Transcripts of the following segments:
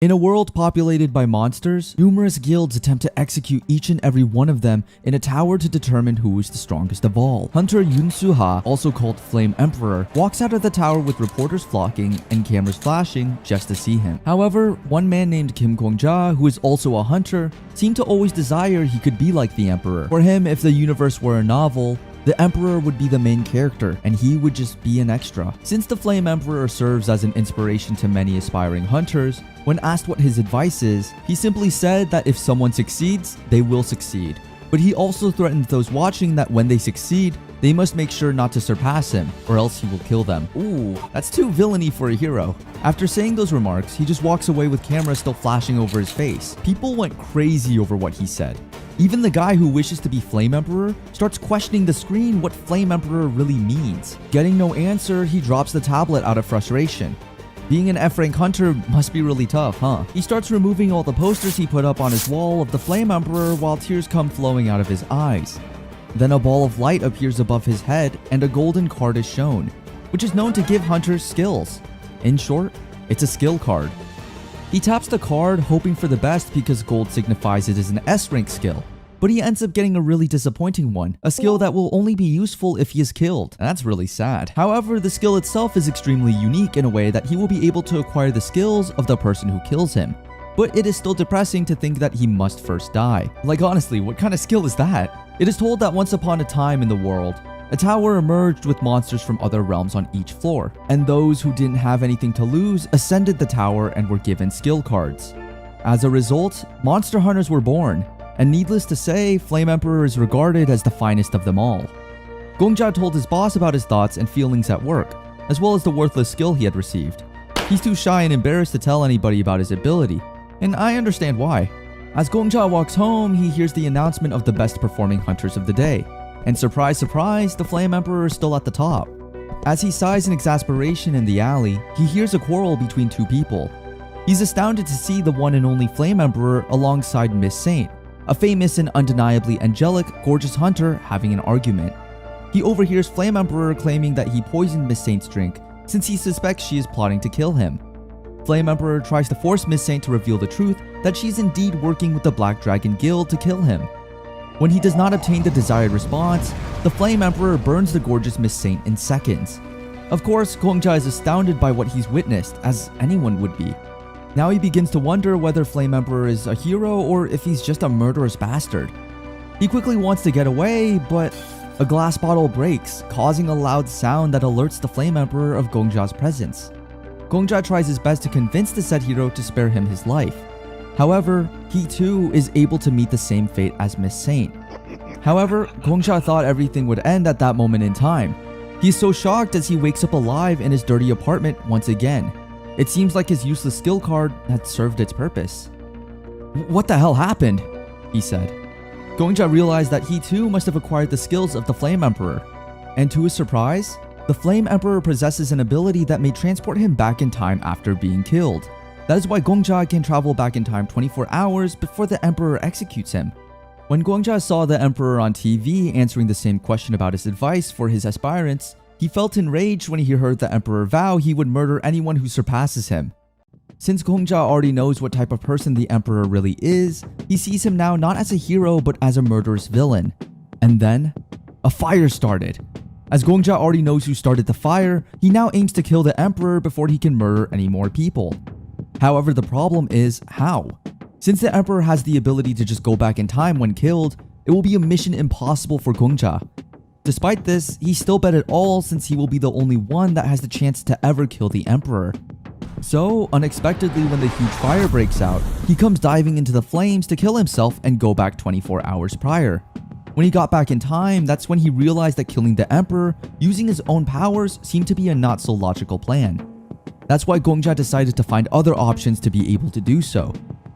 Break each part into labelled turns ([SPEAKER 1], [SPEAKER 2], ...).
[SPEAKER 1] In a world populated by monsters, numerous guilds attempt to execute each and every one of them in a tower to determine who is the strongest of all. Hunter Yunsuha, also called Flame Emperor, walks out of the tower with reporters flocking and cameras flashing just to see him. However, one man named Kim Gongja, who is also a hunter, seemed to always desire he could be like the Emperor. For him, if the universe were a novel, the Emperor would be the main character, and he would just be an extra. Since the Flame Emperor serves as an inspiration to many aspiring hunters, when asked what his advice is, he simply said that if someone succeeds, they will succeed. But he also threatened those watching that when they succeed, they must make sure not to surpass him, or else he will kill them. Ooh, that's too villainy for a hero. After saying those remarks, he just walks away with cameras still flashing over his face. People went crazy over what he said. Even the guy who wishes to be Flame Emperor starts questioning the screen what Flame Emperor really means. Getting no answer, he drops the tablet out of frustration. Being an F-rank hunter must be really tough, huh? He starts removing all the posters he put up on his wall of the Flame Emperor while tears come flowing out of his eyes. Then a ball of light appears above his head and a golden card is shown, which is known to give hunters skills. In short, it's a skill card. He taps the card hoping for the best because gold signifies it is an S-rank skill, but he ends up getting a really disappointing one, a skill that will only be useful if he is killed. That's really sad. However, the skill itself is extremely unique in a way that he will be able to acquire the skills of the person who kills him. But it is still depressing to think that he must first die. Like honestly, what kind of skill is that? It is told that once upon a time in the world, a tower emerged with monsters from other realms on each floor, and those who didn't have anything to lose ascended the tower and were given skill cards. As a result, monster hunters were born, and needless to say, Flame Emperor is regarded as the finest of them all. Gongja told his boss about his thoughts and feelings at work, as well as the worthless skill he had received. He's too shy and embarrassed to tell anybody about his ability, and I understand why. As Gongja walks home, he hears the announcement of the best performing hunters of the day. And surprise, surprise, the Flame Emperor is still at the top. As he sighs in exasperation in the alley, he hears a quarrel between two people. He's astounded to see the one and only Flame Emperor alongside Miss Saint, a famous and undeniably angelic, gorgeous hunter having an argument. He overhears Flame Emperor claiming that he poisoned Miss Saint's drink since he suspects she is plotting to kill him. Flame Emperor tries to force Miss Saint to reveal the truth that she's indeed working with the Black Dragon Guild to kill him. When he does not obtain the desired response, the Flame Emperor burns the gorgeous Miss Saint in seconds. Of course, Gongja is astounded by what he's witnessed, as anyone would be. Now he begins to wonder whether Flame Emperor is a hero or if he's just a murderous bastard. He quickly wants to get away, but a glass bottle breaks, causing a loud sound that alerts the Flame Emperor of Gongja's presence. Gongja tries his best to convince the said hero to spare him his life. However, he too is able to meet the same fate as Miss Saint. However, Gongja thought everything would end at that moment in time. He's so shocked as he wakes up alive in his dirty apartment once again. It seems like his useless skill card had served its purpose. "What the hell happened?" he said. Gongja realized that he too must have acquired the skills of the Flame Emperor. And to his surprise, the Flame Emperor possesses an ability that may transport him back in time after being killed. That is why Gongja can travel back in time 24 hours before the Emperor executes him. When Gongja saw the Emperor on TV answering the same question about his advice for his aspirants, he felt enraged when he heard the Emperor vow he would murder anyone who surpasses him. Since Gongja already knows what type of person the Emperor really is, he sees him now not as a hero but as a murderous villain. And then, a fire started. As Gongja already knows who started the fire, he now aims to kill the Emperor before he can murder any more people. However, the problem is how. Since the Emperor has the ability to just go back in time when killed, it will be a mission impossible for Gongja. Despite this, he still bet it all since he will be the only one that has the chance to ever kill the Emperor. So, unexpectedly when the huge fire breaks out, he comes diving into the flames to kill himself and go back 24 hours prior. When he got back in time, that's when he realized that killing the Emperor using his own powers seemed to be a not so logical plan. That's why Gongja decided to find other options to be able to do so,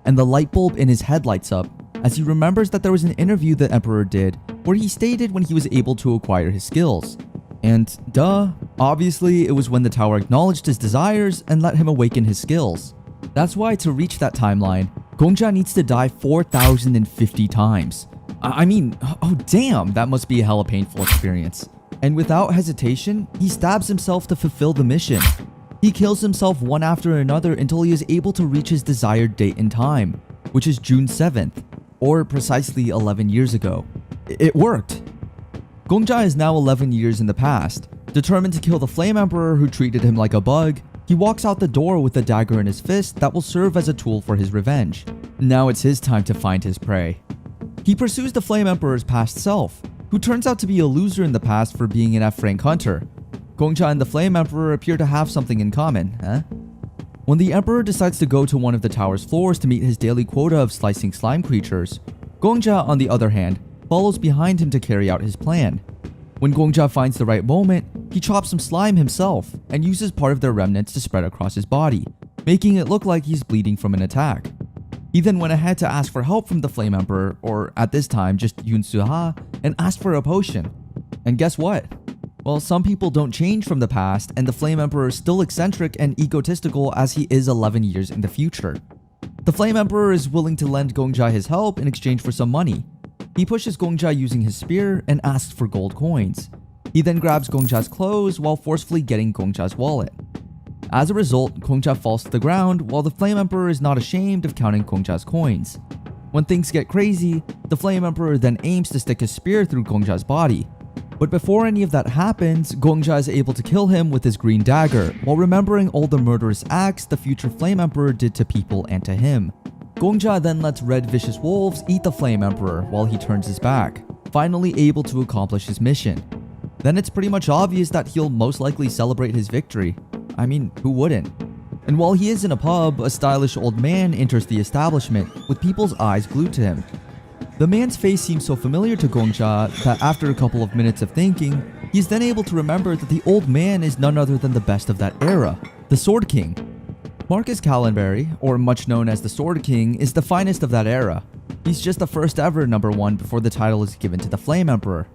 [SPEAKER 1] and the light bulb in his head lights up as he remembers that there was an interview the Emperor did where he stated when he was able to acquire his skills. And duh, obviously it was when the tower acknowledged his desires and let him awaken his skills. That's why to reach that timeline, Gongja needs to die 4,050 times. I mean, oh damn, that must be a hella painful experience. And without hesitation, he stabs himself to fulfill the mission. He kills himself one after another until he is able to reach his desired date and time, which is June 7th, or precisely 11 years ago. It worked! Gongjia is now 11 years in the past. Determined to kill the Flame Emperor who treated him like a bug, he walks out the door with a dagger in his fist that will serve as a tool for his revenge. Now it's his time to find his prey. He pursues the Flame Emperor's past self, who turns out to be a loser in the past for being an F-rank hunter. Gongjia and the Flame Emperor appear to have something in common, huh? When the Emperor decides to go to one of the tower's floors to meet his daily quota of slicing slime creatures, Gongjia, on the other hand, follows behind him to carry out his plan. When Gongjia finds the right moment, he chops some slime himself and uses part of their remnants to spread across his body, making it look like he's bleeding from an attack. He then went ahead to ask for help from the Flame Emperor, or at this time just Yunsu-ha, and asked for a potion. And guess what? Well, some people don't change from the past, and the Flame Emperor is still eccentric and egotistical as he is 11 years in the future. The Flame Emperor is willing to lend Gongjia his help in exchange for some money. He pushes Gongjia using his spear and asks for gold coins. He then grabs Gongjia's clothes while forcefully getting Gongjia's wallet. As a result, Gongjia falls to the ground while the Flame Emperor is not ashamed of counting Gongjia's coins. When things get crazy, the Flame Emperor then aims to stick his spear through Gongjia's body. But before any of that happens, Gongjia is able to kill him with his green dagger, while remembering all the murderous acts the future Flame Emperor did to people and to him. Gongjia then lets red vicious wolves eat the Flame Emperor while he turns his back, finally able to accomplish his mission. Then it's pretty much obvious that he'll most likely celebrate his victory. I mean, who wouldn't? And while he is in a pub, a stylish old man enters the establishment with people's eyes glued to him. The man's face seems so familiar to Gongjia that after a couple of minutes of thinking, he's then able to remember that the old man is none other than the best of that era, the Sword King. Marcus Callenberry, or much known as the Sword King, is the finest of that era. He's just the first ever #1 before the title is given to the Flame Emperor.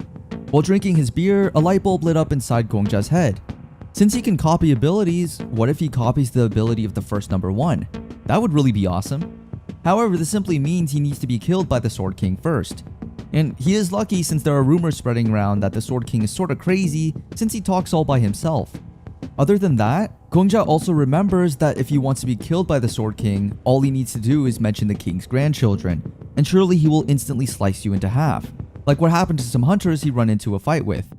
[SPEAKER 1] While drinking his beer, a light bulb lit up inside Gongjia's head. Since he can copy abilities, what if he copies the ability of the first #1? That would really be awesome. However, this simply means he needs to be killed by the Sword King first. And he is lucky since there are rumors spreading around that the Sword King is sorta crazy since he talks all by himself. Other than that, Gongjia also remembers that if he wants to be killed by the Sword King, all he needs to do is mention the king's grandchildren, and surely he will instantly slice you into half, like what happened to some hunters he run into a fight with.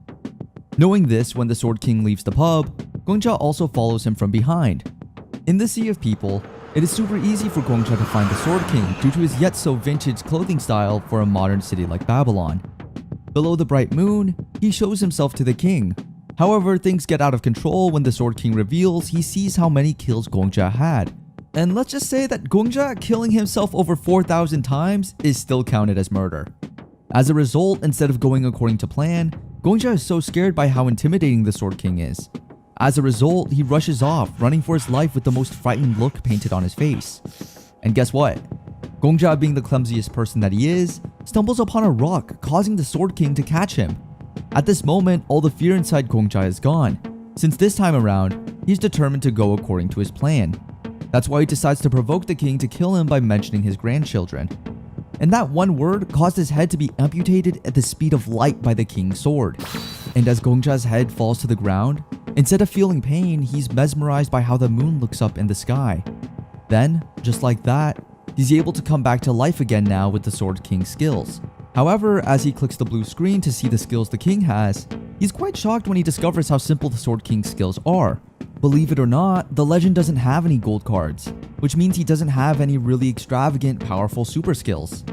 [SPEAKER 1] Knowing this, when the Sword King leaves the pub, Gongjia also follows him from behind. In the sea of people, it is super easy for Gongjia to find the Sword King due to his yet so vintage clothing style for a modern city like Babylon. Below the bright moon, he shows himself to the king. However, things get out of control when the Sword King reveals he sees how many kills Gongjia had. And let's just say that Gongjia killing himself over 4,000 times is still counted as murder. As a result, instead of going according to plan, Gongjia is so scared by how intimidating the Sword King is. As a result, he rushes off, running for his life with the most frightened look painted on his face. And guess what? Gongjia, being the clumsiest person that he is, stumbles upon a rock, causing the Sword King to catch him. At this moment, all the fear inside Gongjia is gone, since this time around, he's determined to go according to his plan. That's why he decides to provoke the king to kill him by mentioning his grandchildren. And that one word caused his head to be amputated at the speed of light by the king's sword. And as Gongjia's head falls to the ground, instead of feeling pain, he's mesmerized by how the moon looks up in the sky. Then, just like that, he's able to come back to life again now with the Sword King's skills. However, as he clicks the blue screen to see the skills the king has, he's quite shocked when he discovers how simple the Sword King's skills are. Believe it or not, the legend doesn't have any gold cards, which means he doesn't have any really extravagant, powerful super skills.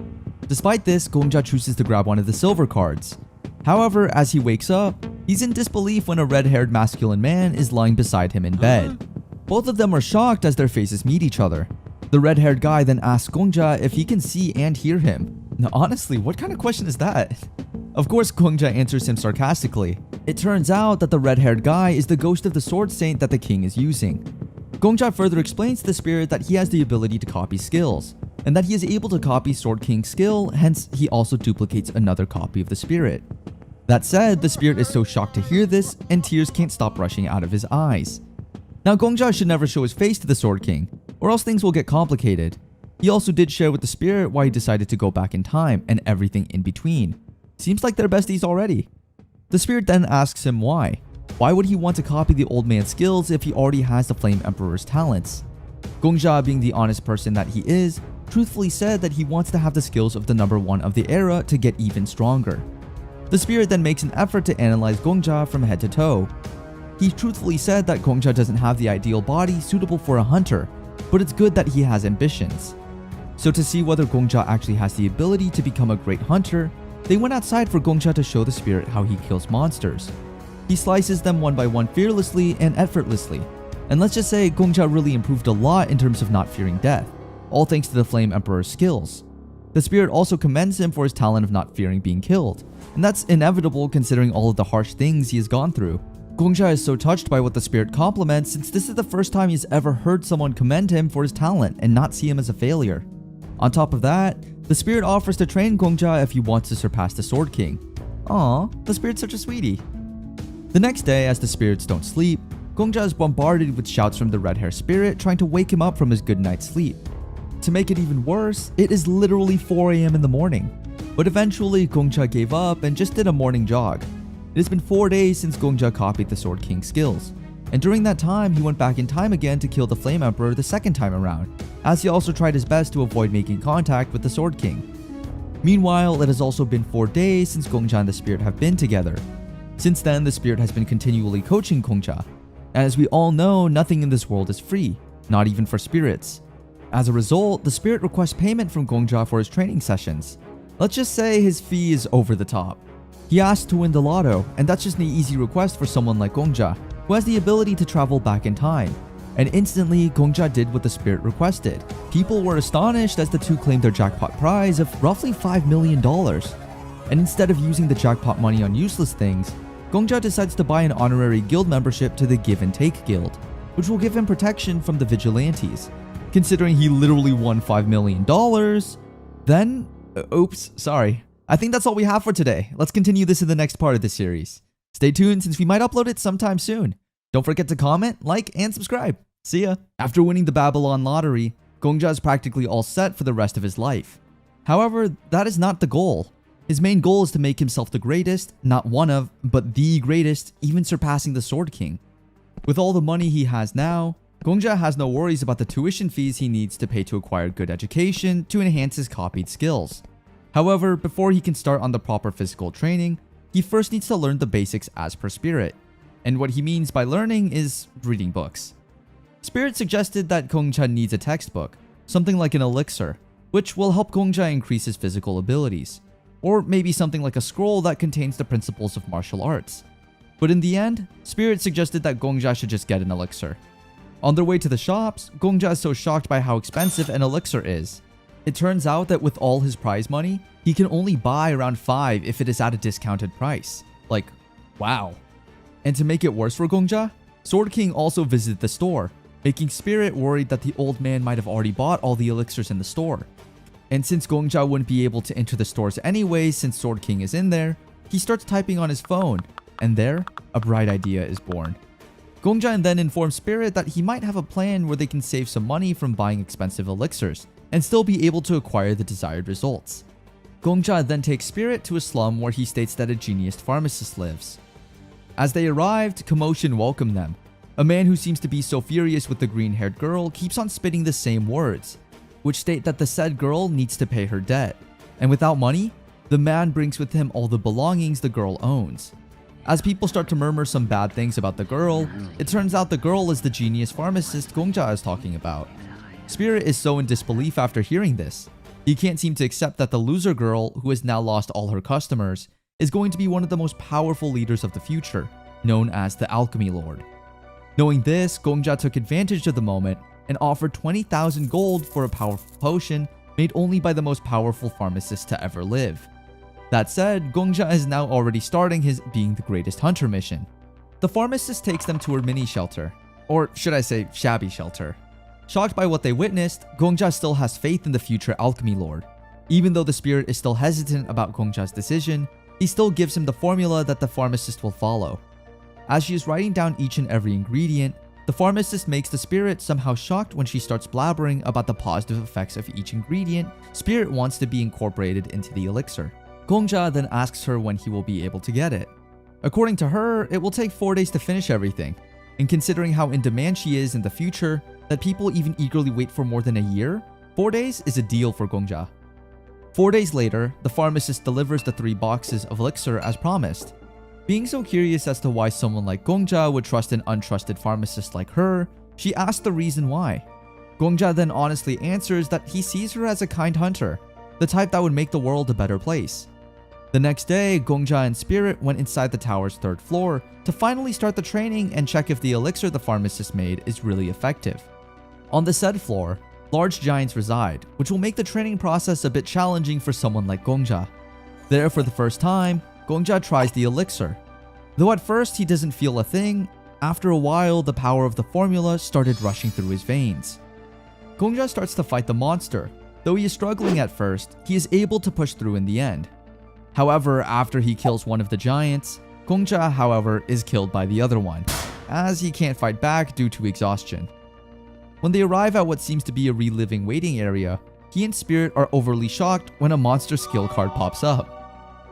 [SPEAKER 1] Despite this, Gongjia chooses to grab one of the silver cards. However, as he wakes up, he's in disbelief when a red-haired masculine man is lying beside him in bed. Both of them are shocked as their faces meet each other. The red-haired guy then asks Gongjia if he can see and hear him. Now honestly, what kind of question is that? Of course, Gongjia answers him sarcastically. It turns out that the red-haired guy is the ghost of the sword saint that the king is using. Gongjia further explains to the spirit that he has the ability to copy skills, and that he is able to copy Sword King's skill, hence he also duplicates another copy of the spirit. That said, the spirit is so shocked to hear this, and tears can't stop rushing out of his eyes. Now Gongjia should never show his face to the Sword King, or else things will get complicated. He also did share with the spirit why he decided to go back in time and everything in between. Seems like they're besties already. The spirit then asks him why. Why would he want to copy the old man's skills if he already has the Flame Emperor's talents? Gongja, being the honest person that he is, truthfully said that he wants to have the skills of the number 1 of the era to get even stronger. The spirit then makes an effort to analyze Gongja from head to toe. He truthfully said that Gongja doesn't have the ideal body suitable for a hunter, but it's good that he has ambitions. So to see whether Gongja actually has the ability to become a great hunter, they went outside for Gongja to show the spirit how he kills monsters. He slices them one by one fearlessly and effortlessly, and let's just say Gongja really improved a lot in terms of not fearing death, all thanks to the Flame Emperor's skills. The spirit also commends him for his talent of not fearing being killed, and that's inevitable considering all of the harsh things he has gone through. Gongja is so touched by what the spirit compliments since this is the first time he's ever heard someone commend him for his talent and not see him as a failure. On top of that, the spirit offers to train Gongja if he wants to surpass the Sword King. Aw, the spirit's such a sweetie. The next day, as the spirits don't sleep, Gongja is bombarded with shouts from the red hair spirit trying to wake him up from his good night's sleep. To make it even worse, it is literally 4 AM in the morning. But eventually, Gongja gave up and just did a morning jog. It has been 4 days since Gongja copied the Sword King's skills, and during that time, he went back in time again to kill the Flame Emperor the second time around, as he also tried his best to avoid making contact with the Sword King. Meanwhile, it has also been 4 days since Gongja and the spirit have been together. Since then, the spirit has been continually coaching Gongja. As we all know, nothing in this world is free, not even for spirits. As a result, the spirit requests payment from Gongja for his training sessions. Let's just say his fee is over the top. He asks to win the lotto, and that's just an easy request for someone like Gongja, who has the ability to travel back in time. And instantly, Gongja did what the spirit requested. People were astonished as the two claimed their jackpot prize of roughly $5 million. And instead of using the jackpot money on useless things, Gongja decides to buy an honorary guild membership to the Give and Take Guild, which will give him protection from the vigilantes. Considering he literally won $5 million, then... oops, sorry. I think that's all we have for today. Let's continue this in the next part of the series. Stay tuned since we might upload it sometime soon. Don't forget to comment, like, and subscribe. See ya. After winning the Babylon lottery, Gongja is practically all set for the rest of his life. However, that is not the goal. His main goal is to make himself the greatest, not one of, but the greatest, even surpassing the Sword King. With all the money he has now, Gongja has no worries about the tuition fees he needs to pay to acquire good education to enhance his copied skills. However, before he can start on the proper physical training, he first needs to learn the basics as per Spirit. And what he means by learning is reading books. Spirit suggested that Gongja needs a textbook, something like an elixir, which will help Gongja increase his physical abilities. Or maybe something like a scroll that contains the principles of martial arts. But in the end, Spirit suggested that Gongja should just get an elixir. On their way to the shops, Gongja is so shocked by how expensive an elixir is. It turns out that with all his prize money, he can only buy around 5 if it is at a discounted price. Like, wow. And to make it worse for Gongja, Sword King also visited the store, making Spirit worried that the old man might have already bought all the elixirs in the store. And since Gongja wouldn't be able to enter the stores anyway since Sword King is in there, he starts typing on his phone, and there, a bright idea is born. Gongja then informs Spirit that he might have a plan where they can save some money from buying expensive elixirs, and still be able to acquire the desired results. Gongja then takes Spirit to a slum where he states that a genius pharmacist lives. As they arrived, commotion welcomed them. A man who seems to be so furious with the green-haired girl keeps on spitting the same words, which state that the said girl needs to pay her debt. And without money, the man brings with him all the belongings the girl owns. As people start to murmur some bad things about the girl, it turns out the girl is the genius pharmacist Gongja is talking about. Spirit is so in disbelief after hearing this. He can't seem to accept that the loser girl, who has now lost all her customers, is going to be one of the most powerful leaders of the future, known as the Alchemy Lord. Knowing this, Gongja took advantage of the moment and offered 20,000 gold for a powerful potion made only by the most powerful pharmacist to ever live. That said, Gongja is now already starting his being the greatest hunter mission. The pharmacist takes them to her mini shelter, or should I say shabby shelter. Shocked by what they witnessed, Gongja still has faith in the future Alchemy Lord. Even though the spirit is still hesitant about Gongja's decision, he still gives him the formula that the pharmacist will follow. As she is writing down each and every ingredient, the pharmacist makes the spirit somehow shocked when she starts blabbering about the positive effects of each ingredient Spirit wants to be incorporated into the elixir. Gongja then asks her when he will be able to get it. According to her, it will take 4 days to finish everything, and considering how in demand she is in the future, that people even eagerly wait for more than a year, 4 days is a deal for Gongja. 4 days later, the pharmacist delivers the 3 boxes of elixir as promised. Being so curious as to why someone like Gongja would trust an untrusted pharmacist like her, she asks the reason why. Gongja then honestly answers that he sees her as a kind hunter, the type that would make the world a better place. The next day, Gongja and Spirit went inside the tower's 3rd floor to finally start the training and check if the elixir the pharmacist made is really effective. On the said floor, large giants reside, which will make the training process a bit challenging for someone like Gongja. There, for the first time, Gongja tries the elixir. Though at first he doesn't feel a thing, after a while the power of the formula started rushing through his veins. Gongja starts to fight the monster. Though he is struggling at first, he is able to push through in the end. However, after he kills one of the giants, Gongja, however, is killed by the other one, as he can't fight back due to exhaustion. When they arrive at what seems to be a reliving waiting area, he and Spirit are overly shocked when a monster skill card pops up.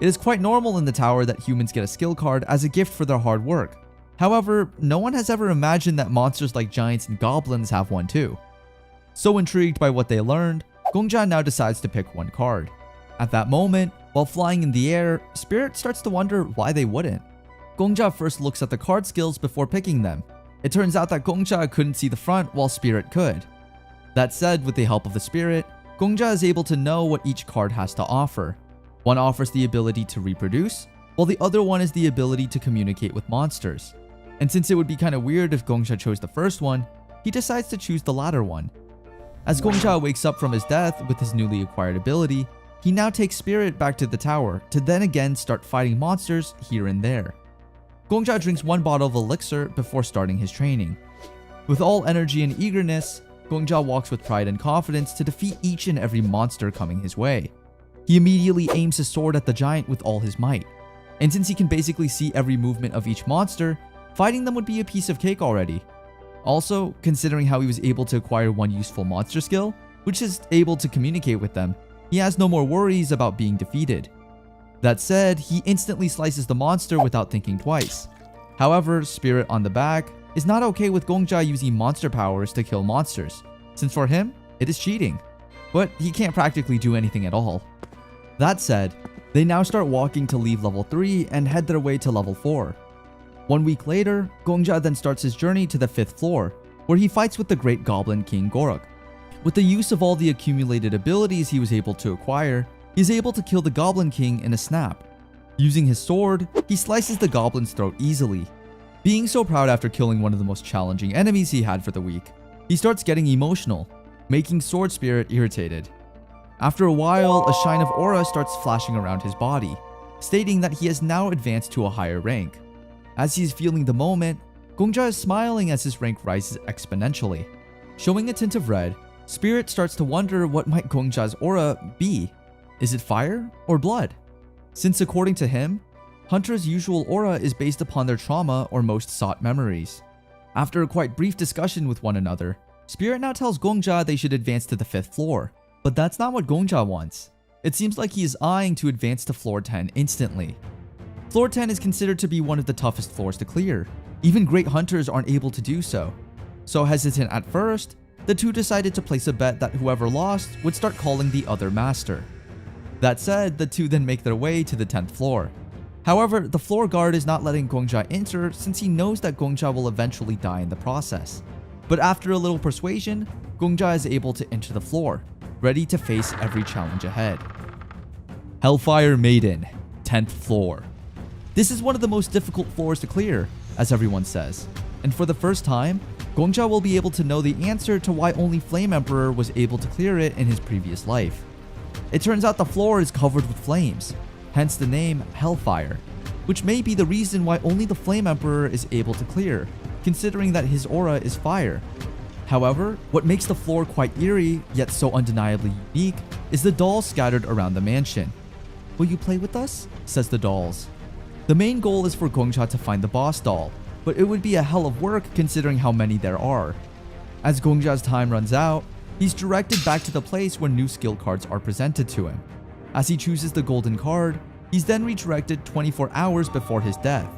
[SPEAKER 1] It is quite normal in the tower that humans get a skill card as a gift for their hard work. However, no one has ever imagined that monsters like giants and goblins have one too. So intrigued by what they learned, Gongja now decides to pick one card. At that moment, while flying in the air, Spirit starts to wonder why they wouldn't. Gongja first looks at the card skills before picking them. It turns out that Gongja couldn't see the front while Spirit could. That said, with the help of the Spirit, Gongja is able to know what each card has to offer. One offers the ability to reproduce, while the other one is the ability to communicate with monsters. And since it would be kinda weird if Gongja chose the first one, he decides to choose the latter one. As Gongja wakes up from his death with his newly acquired ability, he now takes Spirit back to the tower to then again start fighting monsters here and there. Gongja drinks 1 bottle of elixir before starting his training. With all energy and eagerness, Gongja walks with pride and confidence to defeat each and every monster coming his way. He immediately aims his sword at the giant with all his might. And since he can basically see every movement of each monster, fighting them would be a piece of cake already. Also, considering how he was able to acquire one useful monster skill, which is able to communicate with them, he has no more worries about being defeated. That said, he instantly slices the monster without thinking twice. However, Spirit on the back is not okay with Gongja using monster powers to kill monsters, since for him, it is cheating. But he can't practically do anything at all. That said, they now start walking to leave level 3 and head their way to level 4. 1 week later, Gongja then starts his journey to the 5th floor, where he fights with the great goblin king Gorok. With the use of all the accumulated abilities he was able to acquire, he is able to kill the goblin king in a snap. Using his sword, he slices the goblin's throat easily. Being so proud after killing one of the most challenging enemies he had for the week, he starts getting emotional, making Sword Spirit irritated. After a while, a shine of aura starts flashing around his body, stating that he has now advanced to a higher rank. As he is feeling the moment, Gongja is smiling as his rank rises exponentially. Showing a tint of red, Spirit starts to wonder what might Gongja's aura be. Is it fire or blood? Since according to him, Hunter's usual aura is based upon their trauma or most sought memories. After a quite brief discussion with one another, Spirit now tells Gongja they should advance to the 5th floor. But that's not what Gongja wants. It seems like he is eyeing to advance to floor 10 instantly. Floor 10 is considered to be one of the toughest floors to clear. Even great hunters aren't able to do so. So hesitant at first, the two decided to place a bet that whoever lost would start calling the other master. That said, the two then make their way to the 10th floor. However, the floor guard is not letting Gongja enter since he knows that Gongja will eventually die in the process. But after a little persuasion, Gongja is able to enter the floor, ready to face every challenge ahead. Hellfire Maiden, 10th floor. This is one of the most difficult floors to clear, as everyone says, and for the first time, Gongja will be able to know the answer to why only Flame Emperor was able to clear it in his previous life. It turns out the floor is covered with flames, hence the name Hellfire, which may be the reason why only the Flame Emperor is able to clear, considering that his aura is fire. However, what makes the floor quite eerie, yet so undeniably unique, is the dolls scattered around the mansion. "Will you play with us?" says the dolls. The main goal is for Gongja to find the boss doll, but it would be a hell of work considering how many there are. As Gongja's time runs out, he's directed back to the place where new skill cards are presented to him. As he chooses the golden card, he's then redirected 24 hours before his death.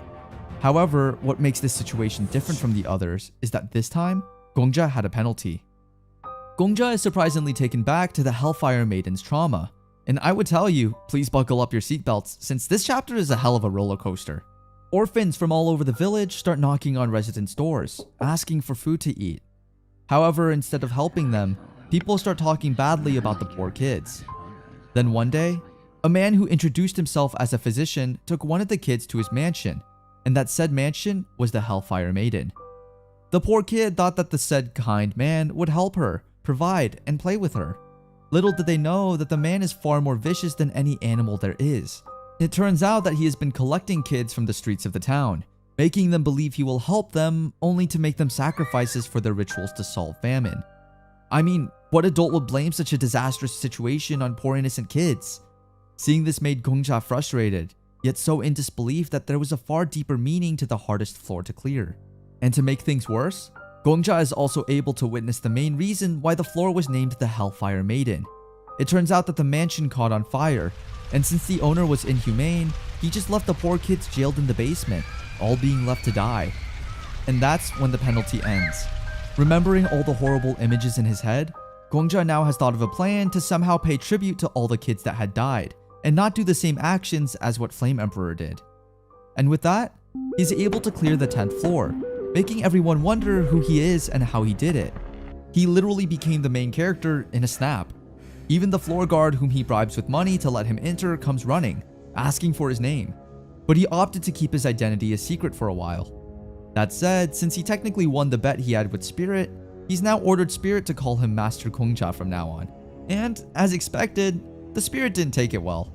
[SPEAKER 1] However, what makes this situation different from the others is that this time, Gongja had a penalty. Gongja is surprisingly taken back to the Hellfire Maiden's trauma. And I would tell you, please buckle up your seatbelts since this chapter is a hell of a roller coaster. Orphans from all over the village start knocking on residents' doors, asking for food to eat. However, instead of helping them, people start talking badly about the poor kids. Then one day, a man who introduced himself as a physician took one of the kids to his mansion, and that said mansion was the Hellfire Maiden. The poor kid thought that the said kind man would help her, provide, and play with her. Little did they know that the man is far more vicious than any animal there is. It turns out that he has been collecting kids from the streets of the town, making them believe he will help them, only to make them sacrifices for their rituals to solve famine. I mean, what adult would blame such a disastrous situation on poor innocent kids? Seeing this made Gongja frustrated, yet so in disbelief that there was a far deeper meaning to the hardest floor to clear. And to make things worse, Gongja is also able to witness the main reason why the floor was named the Hellfire Maiden. It turns out that the mansion caught on fire, and since the owner was inhumane, he just left the poor kids jailed in the basement, all being left to die. And that's when the penalty ends. Remembering all the horrible images in his head, Gongja now has thought of a plan to somehow pay tribute to all the kids that had died, and not do the same actions as what Flame Emperor did. And with that, he's able to clear the 10th floor, making everyone wonder who he is and how he did it. He literally became the main character in a snap. Even the floor guard whom he bribes with money to let him enter comes running, asking for his name. But he opted to keep his identity a secret for a while. That said, since he technically won the bet he had with Spirit, he's now ordered Spirit to call him Master Gongja from now on. And, as expected, the Spirit didn't take it well.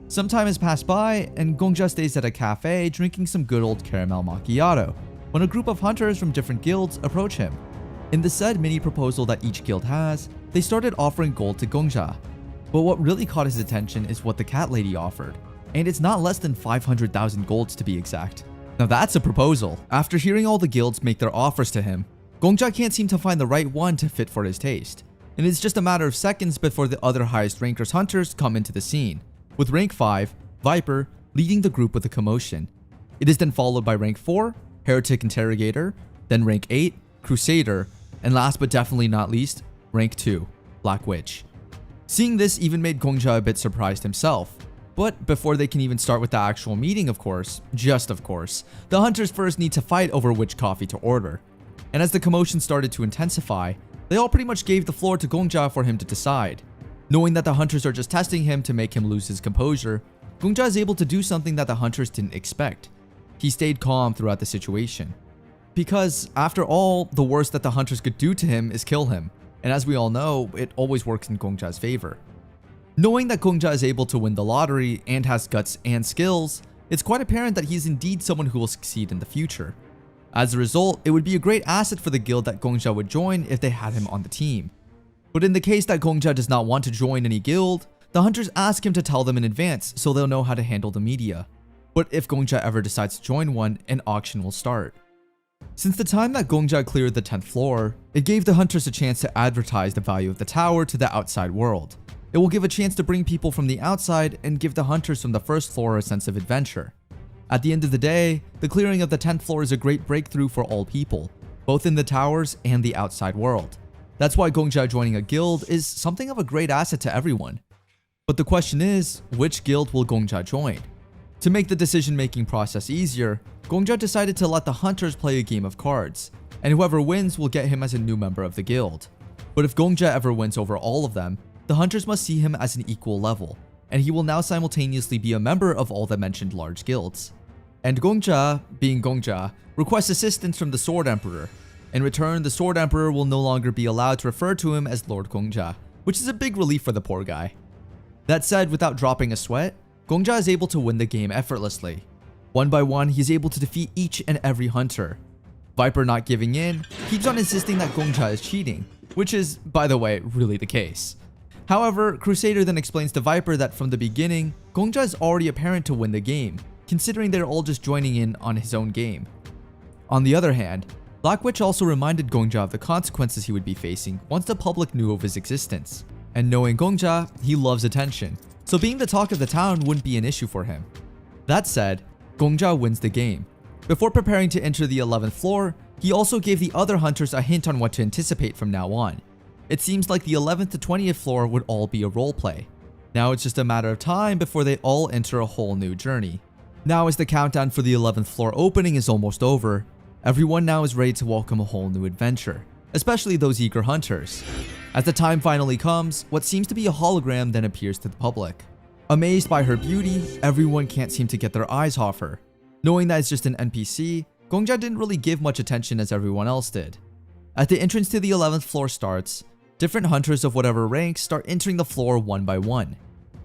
[SPEAKER 1] Some time has passed by, and Gongja stays at a cafe drinking some good old caramel macchiato, when a group of hunters from different guilds approach him. In the said mini proposal that each guild has, they started offering gold to Gongja. But what really caught his attention is what the cat lady offered, and it's not less than 500,000 golds to be exact. Now that's a proposal. After hearing all the guilds make their offers to him, Gongja can't seem to find the right one to fit for his taste, and it's just a matter of seconds before the other highest rankers hunters come into the scene, with rank 5, Viper, leading the group with a commotion. It is then followed by rank 4, Heretic Interrogator, then rank 8, Crusader, and last but definitely not least, rank 2, Black Witch. Seeing this even made Gongja a bit surprised himself. But before they can even start with the actual meeting, of course, the hunters first need to fight over which coffee to order. And as the commotion started to intensify, they all pretty much gave the floor to Gongja for him to decide. Knowing that the hunters are just testing him to make him lose his composure, Gongja is able to do something that the hunters didn't expect. He stayed calm throughout the situation. Because, after all, the worst that the hunters could do to him is kill him, and as we all know, it always works in Gongja's favor. Knowing that Gongja is able to win the lottery and has guts and skills, it's quite apparent that he's indeed someone who will succeed in the future. As a result, it would be a great asset for the guild that Gongja would join if they had him on the team. But in the case that Gongja does not want to join any guild, the hunters ask him to tell them in advance so they'll know how to handle the media. But if Gongja ever decides to join one, an auction will start. Since the time that Gongja cleared the 10th floor, it gave the hunters a chance to advertise the value of the tower to the outside world. It will give a chance to bring people from the outside and give the hunters from the first floor a sense of adventure. At the end of the day, the clearing of the 10th floor is a great breakthrough for all people, both in the towers and the outside world. That's why Gongja joining a guild is something of a great asset to everyone. But the question is, which guild will Gongja join? To make the decision-making process easier, Gongja decided to let the hunters play a game of cards, and whoever wins will get him as a new member of the guild. But if Gongja ever wins over all of them, the hunters must see him as an equal level, and he will now simultaneously be a member of all the mentioned large guilds. And Gongja, being Gongja, requests assistance from the Sword Emperor. In return, the Sword Emperor will no longer be allowed to refer to him as Lord Gongja, which is a big relief for the poor guy. That said, without dropping a sweat, Gongja is able to win the game effortlessly. One by one, he's able to defeat each and every hunter. Viper, not giving in, keeps on insisting that Gongja is cheating, which is, by the way, really the case. However, Crusader then explains to Viper that from the beginning, Gongja is already apparent to win the game, considering they're all just joining in on his own game. On the other hand, Black Witch also reminded Gongja of the consequences he would be facing once the public knew of his existence. And knowing Gongja, he loves attention, so being the talk of the town wouldn't be an issue for him. That said, Gongja wins the game. Before preparing to enter the 11th floor, he also gave the other hunters a hint on what to anticipate from now on. It seems like the 11th to 20th floor would all be a roleplay. Now it's just a matter of time before they all enter a whole new journey. Now as the countdown for the 11th floor opening is almost over, everyone now is ready to welcome a whole new adventure, especially those eager hunters. As the time finally comes, what seems to be a hologram then appears to the public. Amazed by her beauty, everyone can't seem to get their eyes off her. Knowing that it's just an NPC, Gongja didn't really give much attention as everyone else did. As the entrance to the 11th floor starts, different hunters of whatever rank start entering the floor one by one.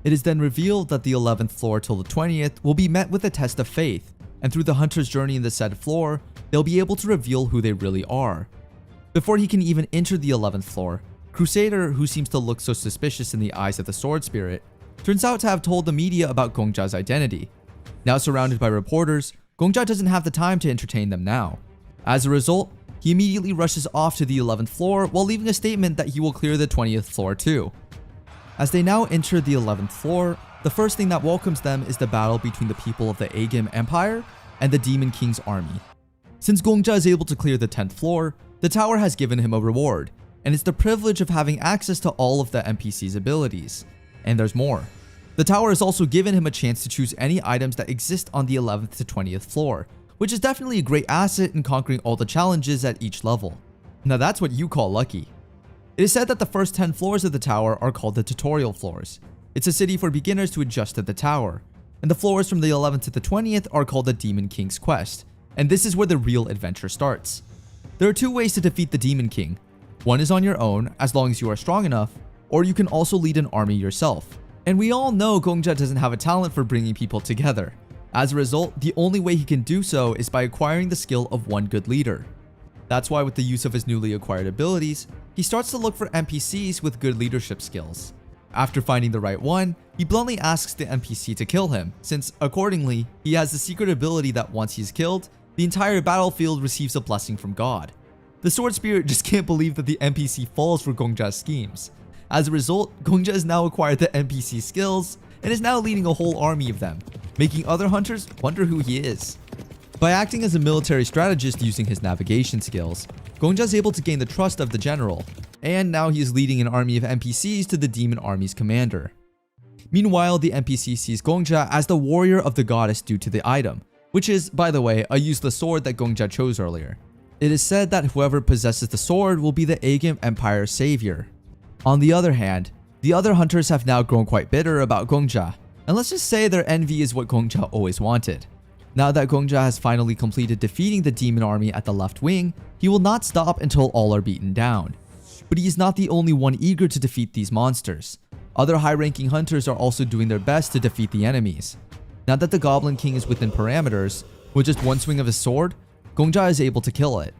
[SPEAKER 1] It is then revealed that the 11th floor till the 20th will be met with a test of faith, and through the hunter's journey in the said floor, they'll be able to reveal who they really are. Before he can even enter the 11th floor, Crusader, who seems to look so suspicious in the eyes of the sword spirit, turns out to have told the media about Gongja's identity. Now surrounded by reporters, Gongja doesn't have the time to entertain them now. As a result, he immediately rushes off to the 11th floor while leaving a statement that he will clear the 20th floor too. As they now enter the 11th floor, the first thing that welcomes them is the battle between the people of the Agim Empire and the Demon King's army. Since Gongja is able to clear the 10th floor, the tower has given him a reward, and it's the privilege of having access to all of the NPC's abilities. And there's more. The tower has also given him a chance to choose any items that exist on the 11th to 20th floor, which is definitely a great asset in conquering all the challenges at each level. Now that's what you call lucky. It is said that the first 10 floors of the tower are called the tutorial floors. It's a city for beginners to adjust to the tower. And the floors from the 11th to the 20th are called the Demon King's Quest, and this is where the real adventure starts. There are two ways to defeat the Demon King. One is on your own, as long as you are strong enough, or you can also lead an army yourself. And we all know Gongja doesn't have a talent for bringing people together. As a result, the only way he can do so is by acquiring the skill of one good leader. That's why with the use of his newly acquired abilities, he starts to look for NPCs with good leadership skills. After finding the right one, he bluntly asks the NPC to kill him, since accordingly, he has the secret ability that once he's killed, the entire battlefield receives a blessing from God. The sword spirit just can't believe that the NPC falls for Gongja's schemes. As a result, Gongja has now acquired the NPC skills and is now leading a whole army of them, making other hunters wonder who he is. By acting as a military strategist using his navigation skills, Gongja is able to gain the trust of the general, and now he is leading an army of NPCs to the demon army's commander. Meanwhile, the NPC sees Gongja as the warrior of the goddess due to the item, which is, by the way, a useless sword that Gongja chose earlier. It is said that whoever possesses the sword will be the Agim Empire's savior. On the other hand, the other hunters have now grown quite bitter about Gongja, and let's just say their envy is what Gongja always wanted. Now that Gongja has finally completed defeating the demon army at the left wing, he will not stop until all are beaten down. But he is not the only one eager to defeat these monsters. Other high-ranking hunters are also doing their best to defeat the enemies. Now that the Goblin King is within parameters, with just one swing of his sword, Gongja is able to kill it.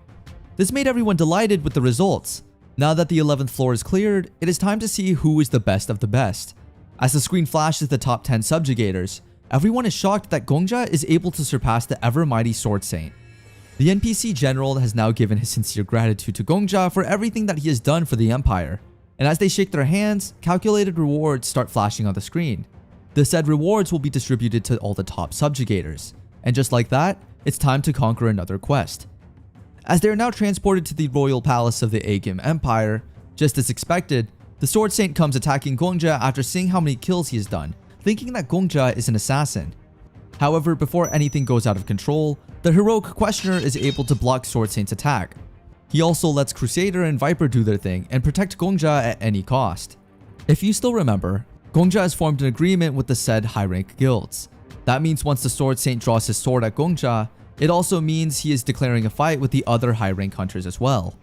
[SPEAKER 1] This made everyone delighted with the results. Now that the 11th floor is cleared, it is time to see who is the best of the best. As the screen flashes the top 10 subjugators, everyone is shocked that Gongja is able to surpass the ever-mighty Sword Saint. The NPC general has now given his sincere gratitude to Gongja for everything that he has done for the Empire, and as they shake their hands, calculated rewards start flashing on the screen. The said rewards will be distributed to all the top subjugators, and just like that, it's time to conquer another quest. As they are now transported to the royal palace of the Agim Empire, just as expected, the Sword Saint comes attacking Gongja after seeing how many kills he has done, thinking that Gongja is an assassin. However, before anything goes out of control, the heroic questioner is able to block Sword Saint's attack. He also lets Crusader and Viper do their thing and protect Gongja at any cost. If you still remember, Gongja has formed an agreement with the said high-rank guilds. That means once the Sword Saint draws his sword at Gongja, it also means he is declaring a fight with the other high-rank hunters as well.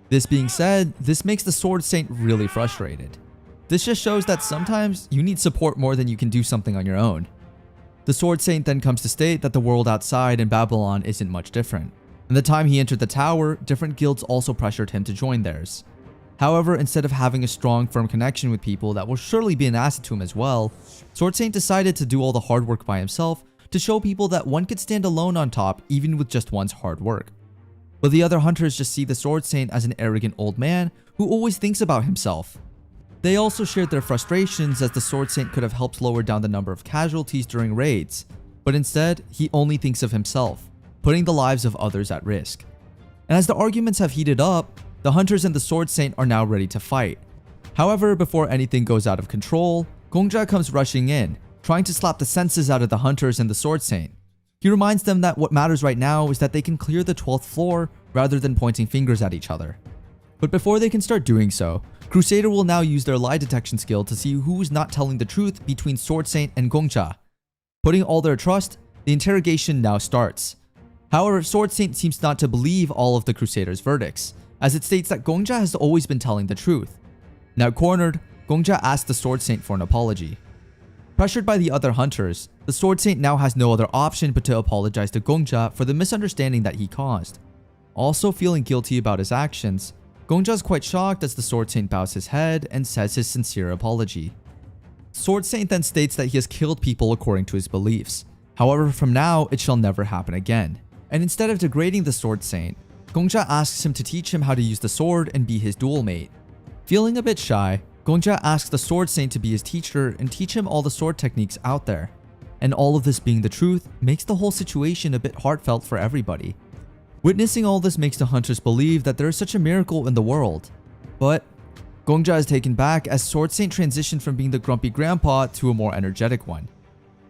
[SPEAKER 1] This being said, this makes the Sword Saint really frustrated. This just shows that sometimes you need support more than you can do something on your own. The Sword Saint then comes to state that the world outside in Babylon isn't much different. And the time he entered the tower, different guilds also pressured him to join theirs. However, instead of having a strong, firm connection with people that will surely be an asset to him as well, Sword Saint decided to do all the hard work by himself to show people that one could stand alone on top even with just one's hard work. But the other hunters just see the Sword Saint as an arrogant old man who always thinks about himself. They also shared their frustrations as the Sword Saint could have helped lower down the number of casualties during raids, but instead, he only thinks of himself. putting the lives of others at risk. And as the arguments have heated up, the hunters and the Sword Saint are now ready to fight. However, before anything goes out of control, Gongja comes rushing in, trying to slap the senses out of the hunters and the Sword Saint. He reminds them that what matters right now is that they can clear the 12th floor rather than pointing fingers at each other. But before they can start doing so, Crusader will now use their lie detection skill to see who's not telling the truth between Sword Saint and Gongja. Putting all their trust, the interrogation now starts. However, Sword Saint seems not to believe all of the Crusader's verdicts, as it states that Gongja has always been telling the truth. Now cornered, Gongja asks the Sword Saint for an apology. Pressured by the other hunters, the Sword Saint now has no other option but to apologize to Gongja for the misunderstanding that he caused. Also feeling guilty about his actions, Gongja is quite shocked as the Sword Saint bows his head and says his sincere apology. Sword Saint then states that he has killed people according to his beliefs. However, from now, it shall never happen again. And instead of degrading the Sword Saint, Gongja asks him to teach him how to use the sword and be his duel mate. Feeling a bit shy, Gongja asks the Sword Saint to be his teacher and teach him all the sword techniques out there. And all of this being the truth makes the whole situation a bit heartfelt for everybody. Witnessing all this makes the hunters believe that there is such a miracle in the world. But Gongja is taken back as Sword Saint transitioned from being the grumpy grandpa to a more energetic one.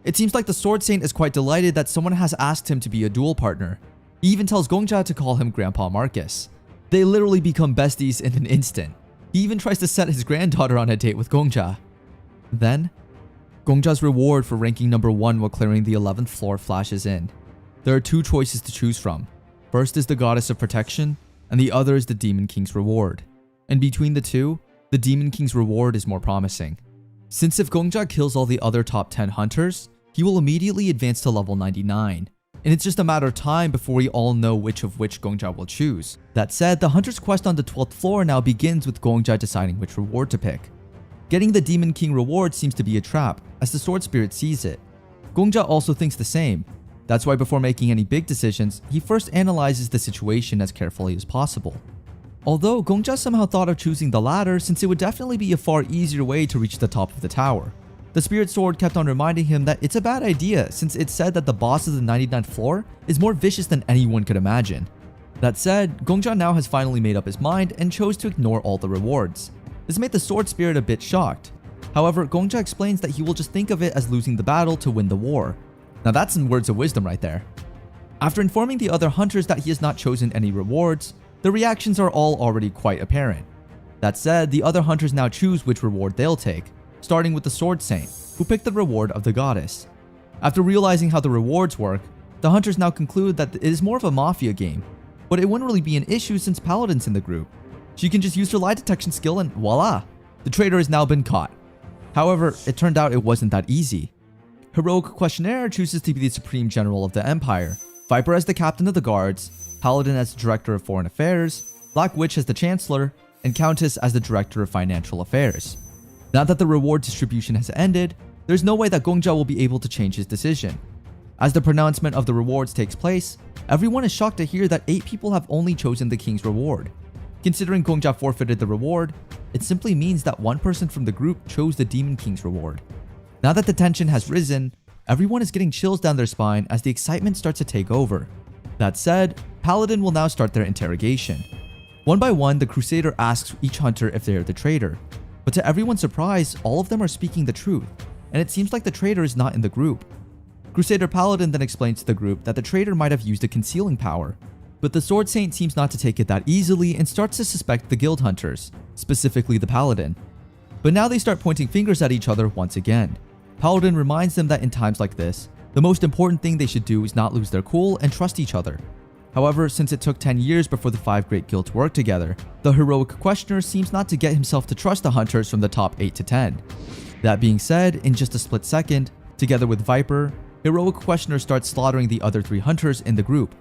[SPEAKER 1] It seems like the Sword Saint is quite delighted that someone has asked him to be a duel partner. He even tells Gongja to call him Grandpa Marcus. They literally become besties in an instant. He even tries to set his granddaughter on a date with Gongja. Then, Gongja's reward for ranking number 1 while clearing the 11th floor flashes in. There are 2 choices to choose from. First is the Goddess of Protection, and the other is the Demon King's reward. And between the two, the Demon King's reward is more promising. Since if Gongja kills all the other top 10 hunters, he will immediately advance to level 99. And it's just a matter of time before we all know which Gongja will choose. That said, the hunter's quest on the 12th floor now begins with Gongja deciding which reward to pick. Getting the Demon King reward seems to be a trap, as the Sword Spirit sees it. Gongja also thinks the same. That's why before making any big decisions, he first analyzes the situation as carefully as possible. Although Gongja somehow thought of choosing the latter since it would definitely be a far easier way to reach the top of the tower. The Spirit Sword kept on reminding him that it's a bad idea since it said that the boss of the 99th floor is more vicious than anyone could imagine. That said, Gongja now has finally made up his mind and chose to ignore all the rewards. This made the Sword Spirit a bit shocked. However, Gongja explains that he will just think of it as losing the battle to win the war. Now that's some words of wisdom right there. After informing the other hunters that he has not chosen any rewards, the reactions are all already quite apparent. That said, the other hunters now choose which reward they'll take, starting with the Sword Saint, who picked the reward of the Goddess. After realizing how the rewards work, the hunters now conclude that it is more of a mafia game, but it wouldn't really be an issue since Paladin's in the group. She can just use her lie detection skill and voila! The traitor has now been caught. However, it turned out it wasn't that easy. Heroic Questionnaire chooses to be the Supreme General of the Empire, Viper as the Captain of the Guards, Paladin as the Director of Foreign Affairs, Black Witch as the Chancellor, and Countess as the Director of Financial Affairs. Now that the reward distribution has ended, there's no way that Gongja will be able to change his decision. As the pronouncement of the rewards takes place, everyone is shocked to hear that 8 people have only chosen the King's reward. Considering Gongja forfeited the reward, it simply means that one person from the group chose the Demon King's reward. Now that the tension has risen, everyone is getting chills down their spine as the excitement starts to take over. That said, Paladin will now start their interrogation. One by one, the Crusader asks each hunter if they are the traitor. But to everyone's surprise, all of them are speaking the truth, and it seems like the traitor is not in the group. Crusader Paladin then explains to the group that the traitor might have used a concealing power, but the Sword Saint seems not to take it that easily and starts to suspect the guild hunters, specifically the Paladin. But now they start pointing fingers at each other once again. Paladin reminds them that in times like this, the most important thing they should do is not lose their cool and trust each other. However, since it took 10 years before the 5 great guilds worked together, the Heroic Questioner seems not to get himself to trust the hunters from the top 8 to 10. That being said, in just a split second, together with Viper, Heroic Questioner starts slaughtering the other 3 hunters in the group.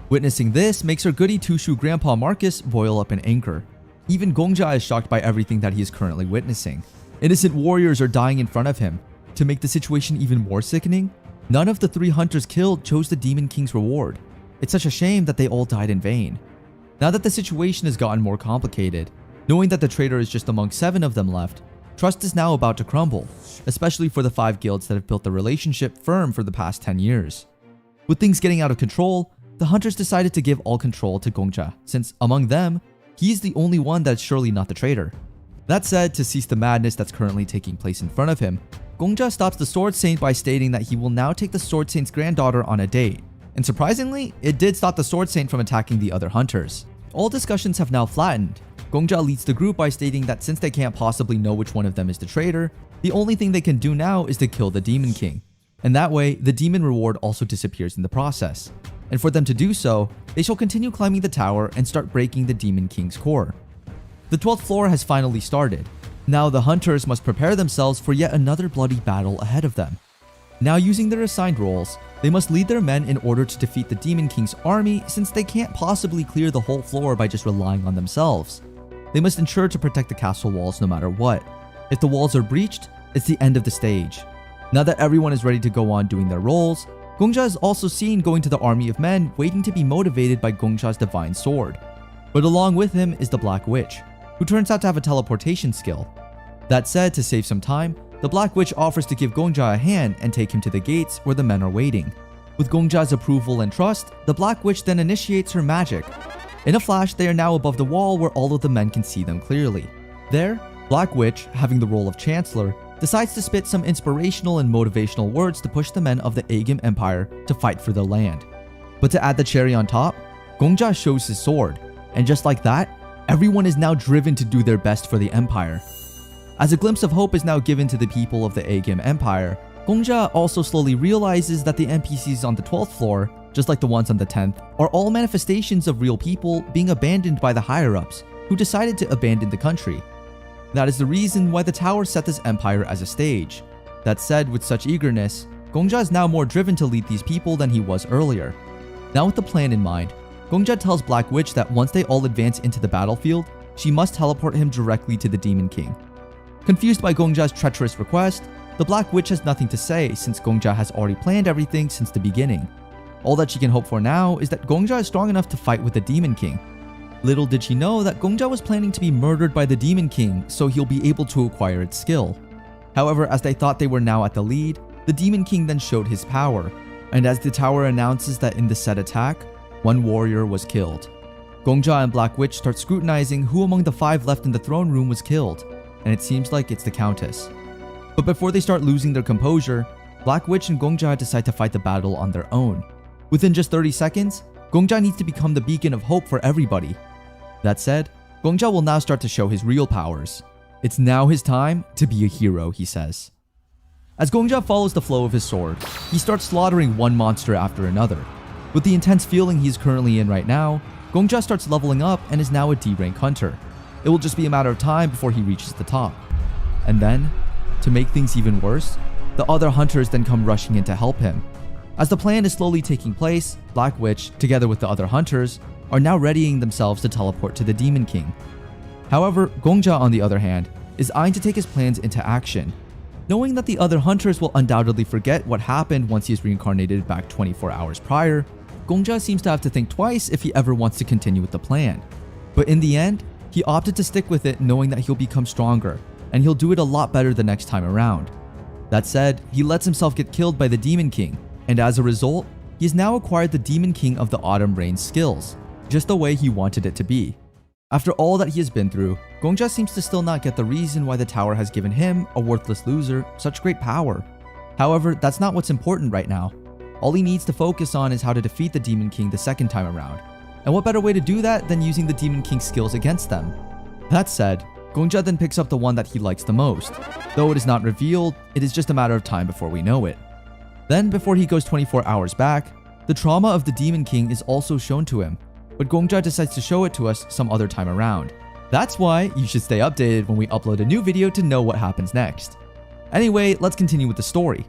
[SPEAKER 1] Witnessing this makes her goody two-shoe Grandpa Marcus boil up in anger. Even Gongja is shocked by everything that he is currently witnessing. Innocent warriors are dying in front of him. To make the situation even more sickening, none of the 3 hunters killed chose the Demon King's reward. It's such a shame that they all died in vain. Now that the situation has gotten more complicated, knowing that the traitor is just among 7 of them left, trust is now about to crumble, especially for the 5 guilds that have built the relationship firm for the past 10 years. With things getting out of control, the hunters decided to give all control to Gongja, since among them, he's the only one that's surely not the traitor. That said, to cease the madness that's currently taking place in front of him, Gongja stops the Sword Saint by stating that he will now take the Sword Saint's granddaughter on a date. And surprisingly, it did stop the Sword Saint from attacking the other hunters. All discussions have now flattened. Gongja leads the group by stating that since they can't possibly know which one of them is the traitor, the only thing they can do now is to kill the Demon King. And that way, the demon reward also disappears in the process. And for them to do so, they shall continue climbing the tower and start breaking the Demon King's core. The 12th floor has finally started. Now the hunters must prepare themselves for yet another bloody battle ahead of them. Now using their assigned roles, they must lead their men in order to defeat the Demon King's army since they can't possibly clear the whole floor by just relying on themselves. They must ensure to protect the castle walls no matter what. If the walls are breached, it's the end of the stage. Now that everyone is ready to go on doing their roles, Gongja is also seen going to the army of men waiting to be motivated by Gongja's divine sword. But along with him is the Black Witch, who turns out to have a teleportation skill. That said, to save some time, the Black Witch offers to give Gongja a hand and take him to the gates where the men are waiting. With Gongja's approval and trust, the Black Witch then initiates her magic. In a flash, they are now above the wall where all of the men can see them clearly. There, Black Witch, having the role of Chancellor, decides to spit some inspirational and motivational words to push the men of the Aegim Empire to fight for their land. But to add the cherry on top, Gongja shows his sword, and just like that, everyone is now driven to do their best for the Empire. As a glimpse of hope is now given to the people of the Aegim Empire, Gongja also slowly realizes that the NPCs on the 12th floor, just like the ones on the 10th, are all manifestations of real people being abandoned by the higher-ups, who decided to abandon the country. That is the reason why the tower set this empire as a stage. That said, with such eagerness, Gongja is now more driven to lead these people than he was earlier. Now with the plan in mind, Gongja tells Black Witch that once they all advance into the battlefield, she must teleport him directly to the Demon King. Confused by Gongja's treacherous request, the Black Witch has nothing to say since Gongja has already planned everything since the beginning. All that she can hope for now is that Gongja is strong enough to fight with the Demon King. Little did she know that Gongja was planning to be murdered by the Demon King so he'll be able to acquire its skill. However, as they thought they were now at the lead, the Demon King then showed his power, and as the tower announces that in the said attack, one warrior was killed. Gongja and Black Witch start scrutinizing who among the 5 left in the throne room was killed, and it seems like it's the Countess. But before they start losing their composure, Black Witch and Gongja decide to fight the battle on their own. Within just 30 seconds, Gongja needs to become the beacon of hope for everybody. That said, Gongja will now start to show his real powers. It's now his time to be a hero, he says. As Gongja follows the flow of his sword, he starts slaughtering one monster after another. With the intense feeling he's currently in right now, Gongja starts leveling up and is now a D-rank hunter. It will just be a matter of time before he reaches the top. And then, to make things even worse, the other hunters then come rushing in to help him. As the plan is slowly taking place, Black Witch, together with the other hunters, are now readying themselves to teleport to the Demon King. However, Gongja, on the other hand, is eyeing to take his plans into action. Knowing that the other hunters will undoubtedly forget what happened once he is reincarnated back 24 hours prior, Gongja seems to have to think twice if he ever wants to continue with the plan. But in the end, he opted to stick with it knowing that he'll become stronger, and he'll do it a lot better the next time around. That said, he lets himself get killed by the Demon King, and as a result, he has now acquired the Demon King of the Autumn Rain's skills, just the way he wanted it to be. After all that he has been through, Gongja seems to still not get the reason why the tower has given him, a worthless loser, such great power. However, that's not what's important right now. All he needs to focus on is how to defeat the Demon King the second time around. And what better way to do that than using the Demon King's skills against them? That said, Gongja then picks up the one that he likes the most. Though it is not revealed, it is just a matter of time before we know it. Then, before he goes 24 hours back, the trauma of the Demon King is also shown to him, but Gongja decides to show it to us some other time around. That's why you should stay updated when we upload a new video to know what happens next. Anyway, let's continue with the story.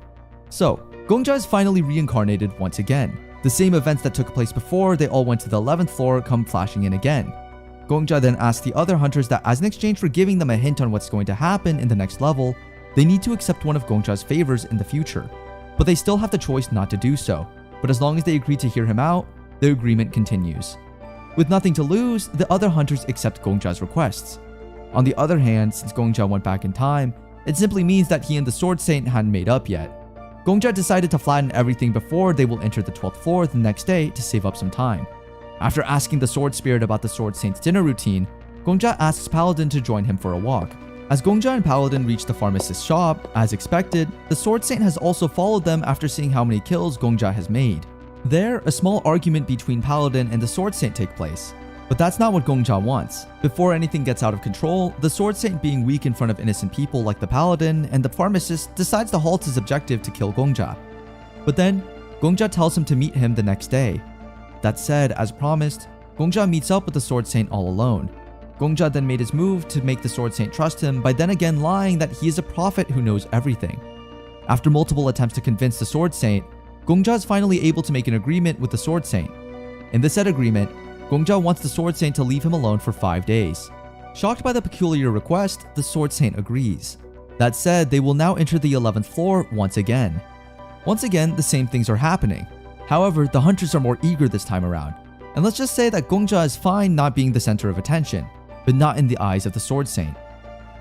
[SPEAKER 1] So, Gongja is finally reincarnated once again. The same events that took place before they all went to the 11th floor come flashing in again. Gongja then asks the other hunters that as an exchange for giving them a hint on what's going to happen in the next level, they need to accept one of Gongja's favors in the future. But they still have the choice not to do so. But as long as they agree to hear him out, the agreement continues. With nothing to lose, the other hunters accept Gongja's requests. On the other hand, since Gongja went back in time, it simply means that he and the Sword Saint hadn't made up yet. Gongja decided to flatten everything before they will enter the 12th floor the next day to save up some time. After asking the Sword Spirit about the Sword Saint's dinner routine, Gongja asks Paladin to join him for a walk. As Gongja and Paladin reach the pharmacist's shop, as expected, the Sword Saint has also followed them after seeing how many kills Gongja has made. There, a small argument between Paladin and the Sword Saint takes place. But that's not what Gongja wants. Before anything gets out of control, the Sword Saint, being weak in front of innocent people like the Paladin and the pharmacist, decides to halt his objective to kill Gongja. But then, Gongja tells him to meet him the next day. That said, as promised, Gongja meets up with the Sword Saint all alone. Gongja then made his move to make the Sword Saint trust him by then again lying that he is a prophet who knows everything. After multiple attempts to convince the Sword Saint, Gongja is finally able to make an agreement with the Sword Saint. In the said agreement, Gongja wants the Sword Saint to leave him alone for 5 days. Shocked by the peculiar request, the Sword Saint agrees. That said, they will now enter the 11th floor once again. Once again, the same things are happening. However, the hunters are more eager this time around. And let's just say that Gongja is fine not being the center of attention, but not in the eyes of the Sword Saint.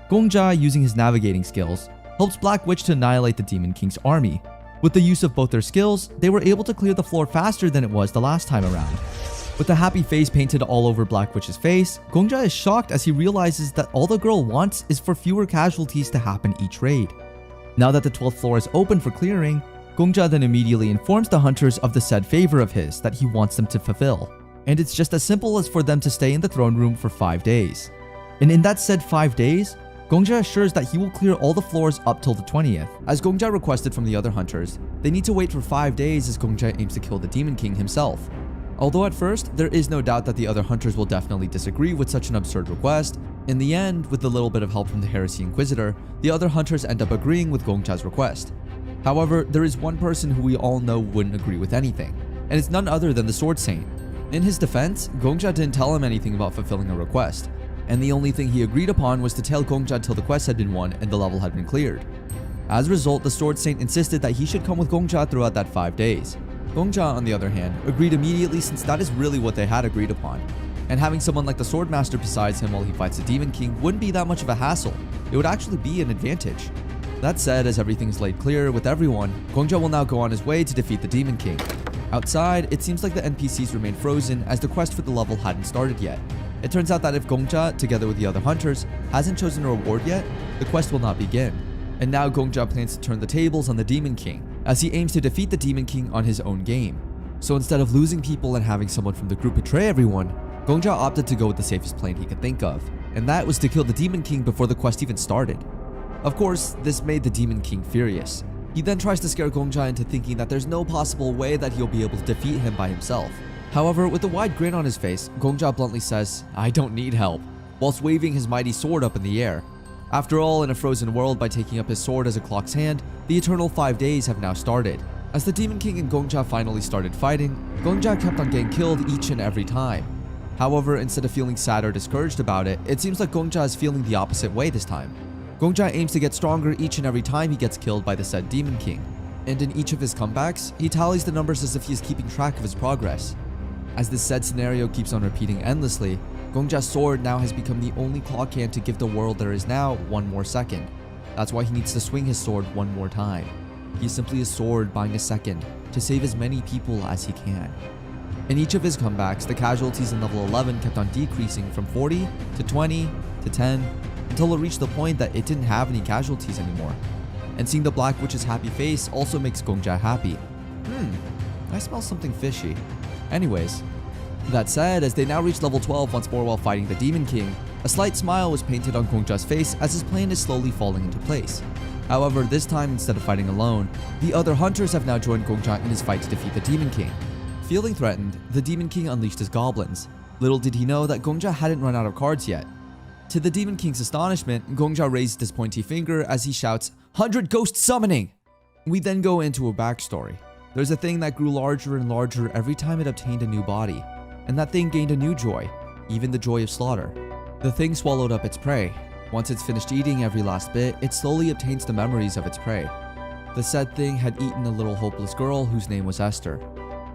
[SPEAKER 1] Gongja, using his navigating skills, helps Black Witch to annihilate the Demon King's army. With the use of both their skills, they were able to clear the floor faster than it was the last time around. With a happy face painted all over Black Witch's face, Gongja is shocked as he realizes that all the girl wants is for fewer casualties to happen each raid. Now that the 12th floor is open for clearing, Gongja then immediately informs the hunters of the said favor of his that he wants them to fulfill. And it's just as simple as for them to stay in the throne room for 5 days. And in that said 5 days, Gongja assures that he will clear all the floors up till the 20th. As Gongja requested from the other hunters, they need to wait for 5 days as Gongja aims to kill the Demon King himself. Although at first, there is no doubt that the other hunters will definitely disagree with such an absurd request, in the end, with a little bit of help from the Heresy Inquisitor, the other hunters end up agreeing with Gongja's request. However, there is one person who we all know wouldn't agree with anything, and it's none other than the Sword Saint. In his defense, Gongja didn't tell him anything about fulfilling a request, and the only thing he agreed upon was to tail Gongja till the quest had been won and the level had been cleared. As a result, the Sword Saint insisted that he should come with Gongja throughout that 5 days. Gongja, on the other hand, agreed immediately since that is really what they had agreed upon. And having someone like the Swordmaster besides him while he fights the Demon King wouldn't be that much of a hassle. It would actually be an advantage. That said, as everything is laid clear with everyone, Gongja will now go on his way to defeat the Demon King. Outside, it seems like the NPCs remain frozen as the quest for the level hadn't started yet. It turns out that if Gongja, together with the other hunters, hasn't chosen a reward yet, the quest will not begin. And now Gongja plans to turn the tables on the Demon King, as he aims to defeat the Demon King on his own game. So instead of losing people and having someone from the group betray everyone, Gongja opted to go with the safest plan he could think of, and that was to kill the Demon King before the quest even started. Of course, this made the Demon King furious. He then tries to scare Gongja into thinking that there's no possible way that he'll be able to defeat him by himself. However, with a wide grin on his face, Gongja bluntly says, "I don't need help," whilst waving his mighty sword up in the air. After all, in a frozen world, by taking up his sword as a clock's hand, the eternal 5 days have now started. As the Demon King and Gongja finally started fighting, Gongja kept on getting killed each and every time. However, instead of feeling sad or discouraged about it, it seems like Gongja is feeling the opposite way this time. Gongja aims to get stronger each and every time he gets killed by the said Demon King. And in each of his comebacks, he tallies the numbers as if he is keeping track of his progress. As this said scenario keeps on repeating endlessly, Gongja's sword now has become the only clock hand to give the world there is now 1 more second. That's why he needs to swing his sword 1 more time. He's simply a sword buying a second to save as many people as he can. In each of his comebacks, the casualties in level 11 kept on decreasing from 40 to 20 to 10 until it reached the point that it didn't have any casualties anymore. And seeing the Black Witch's happy face also makes Gongja happy. I smell something fishy. Anyways, that said, as they now reach level 12 once more while fighting the Demon King, a slight smile was painted on Gongja's face as his plan is slowly falling into place. However, this time, instead of fighting alone, the other hunters have now joined Gongja in his fight to defeat the Demon King. Feeling threatened, the Demon King unleashed his goblins. Little did he know that Gongja hadn't run out of cards yet. To the Demon King's astonishment, Gongja raised his pointy finger as he shouts, "100 Ghost Summoning!" We then go into a backstory. There's a thing that grew larger and larger every time it obtained a new body, and that thing gained a new joy, even the joy of slaughter. The thing swallowed up its prey. Once it's finished eating every last bit, it slowly obtains the memories of its prey. The said thing had eaten a little hopeless girl whose name was Esther.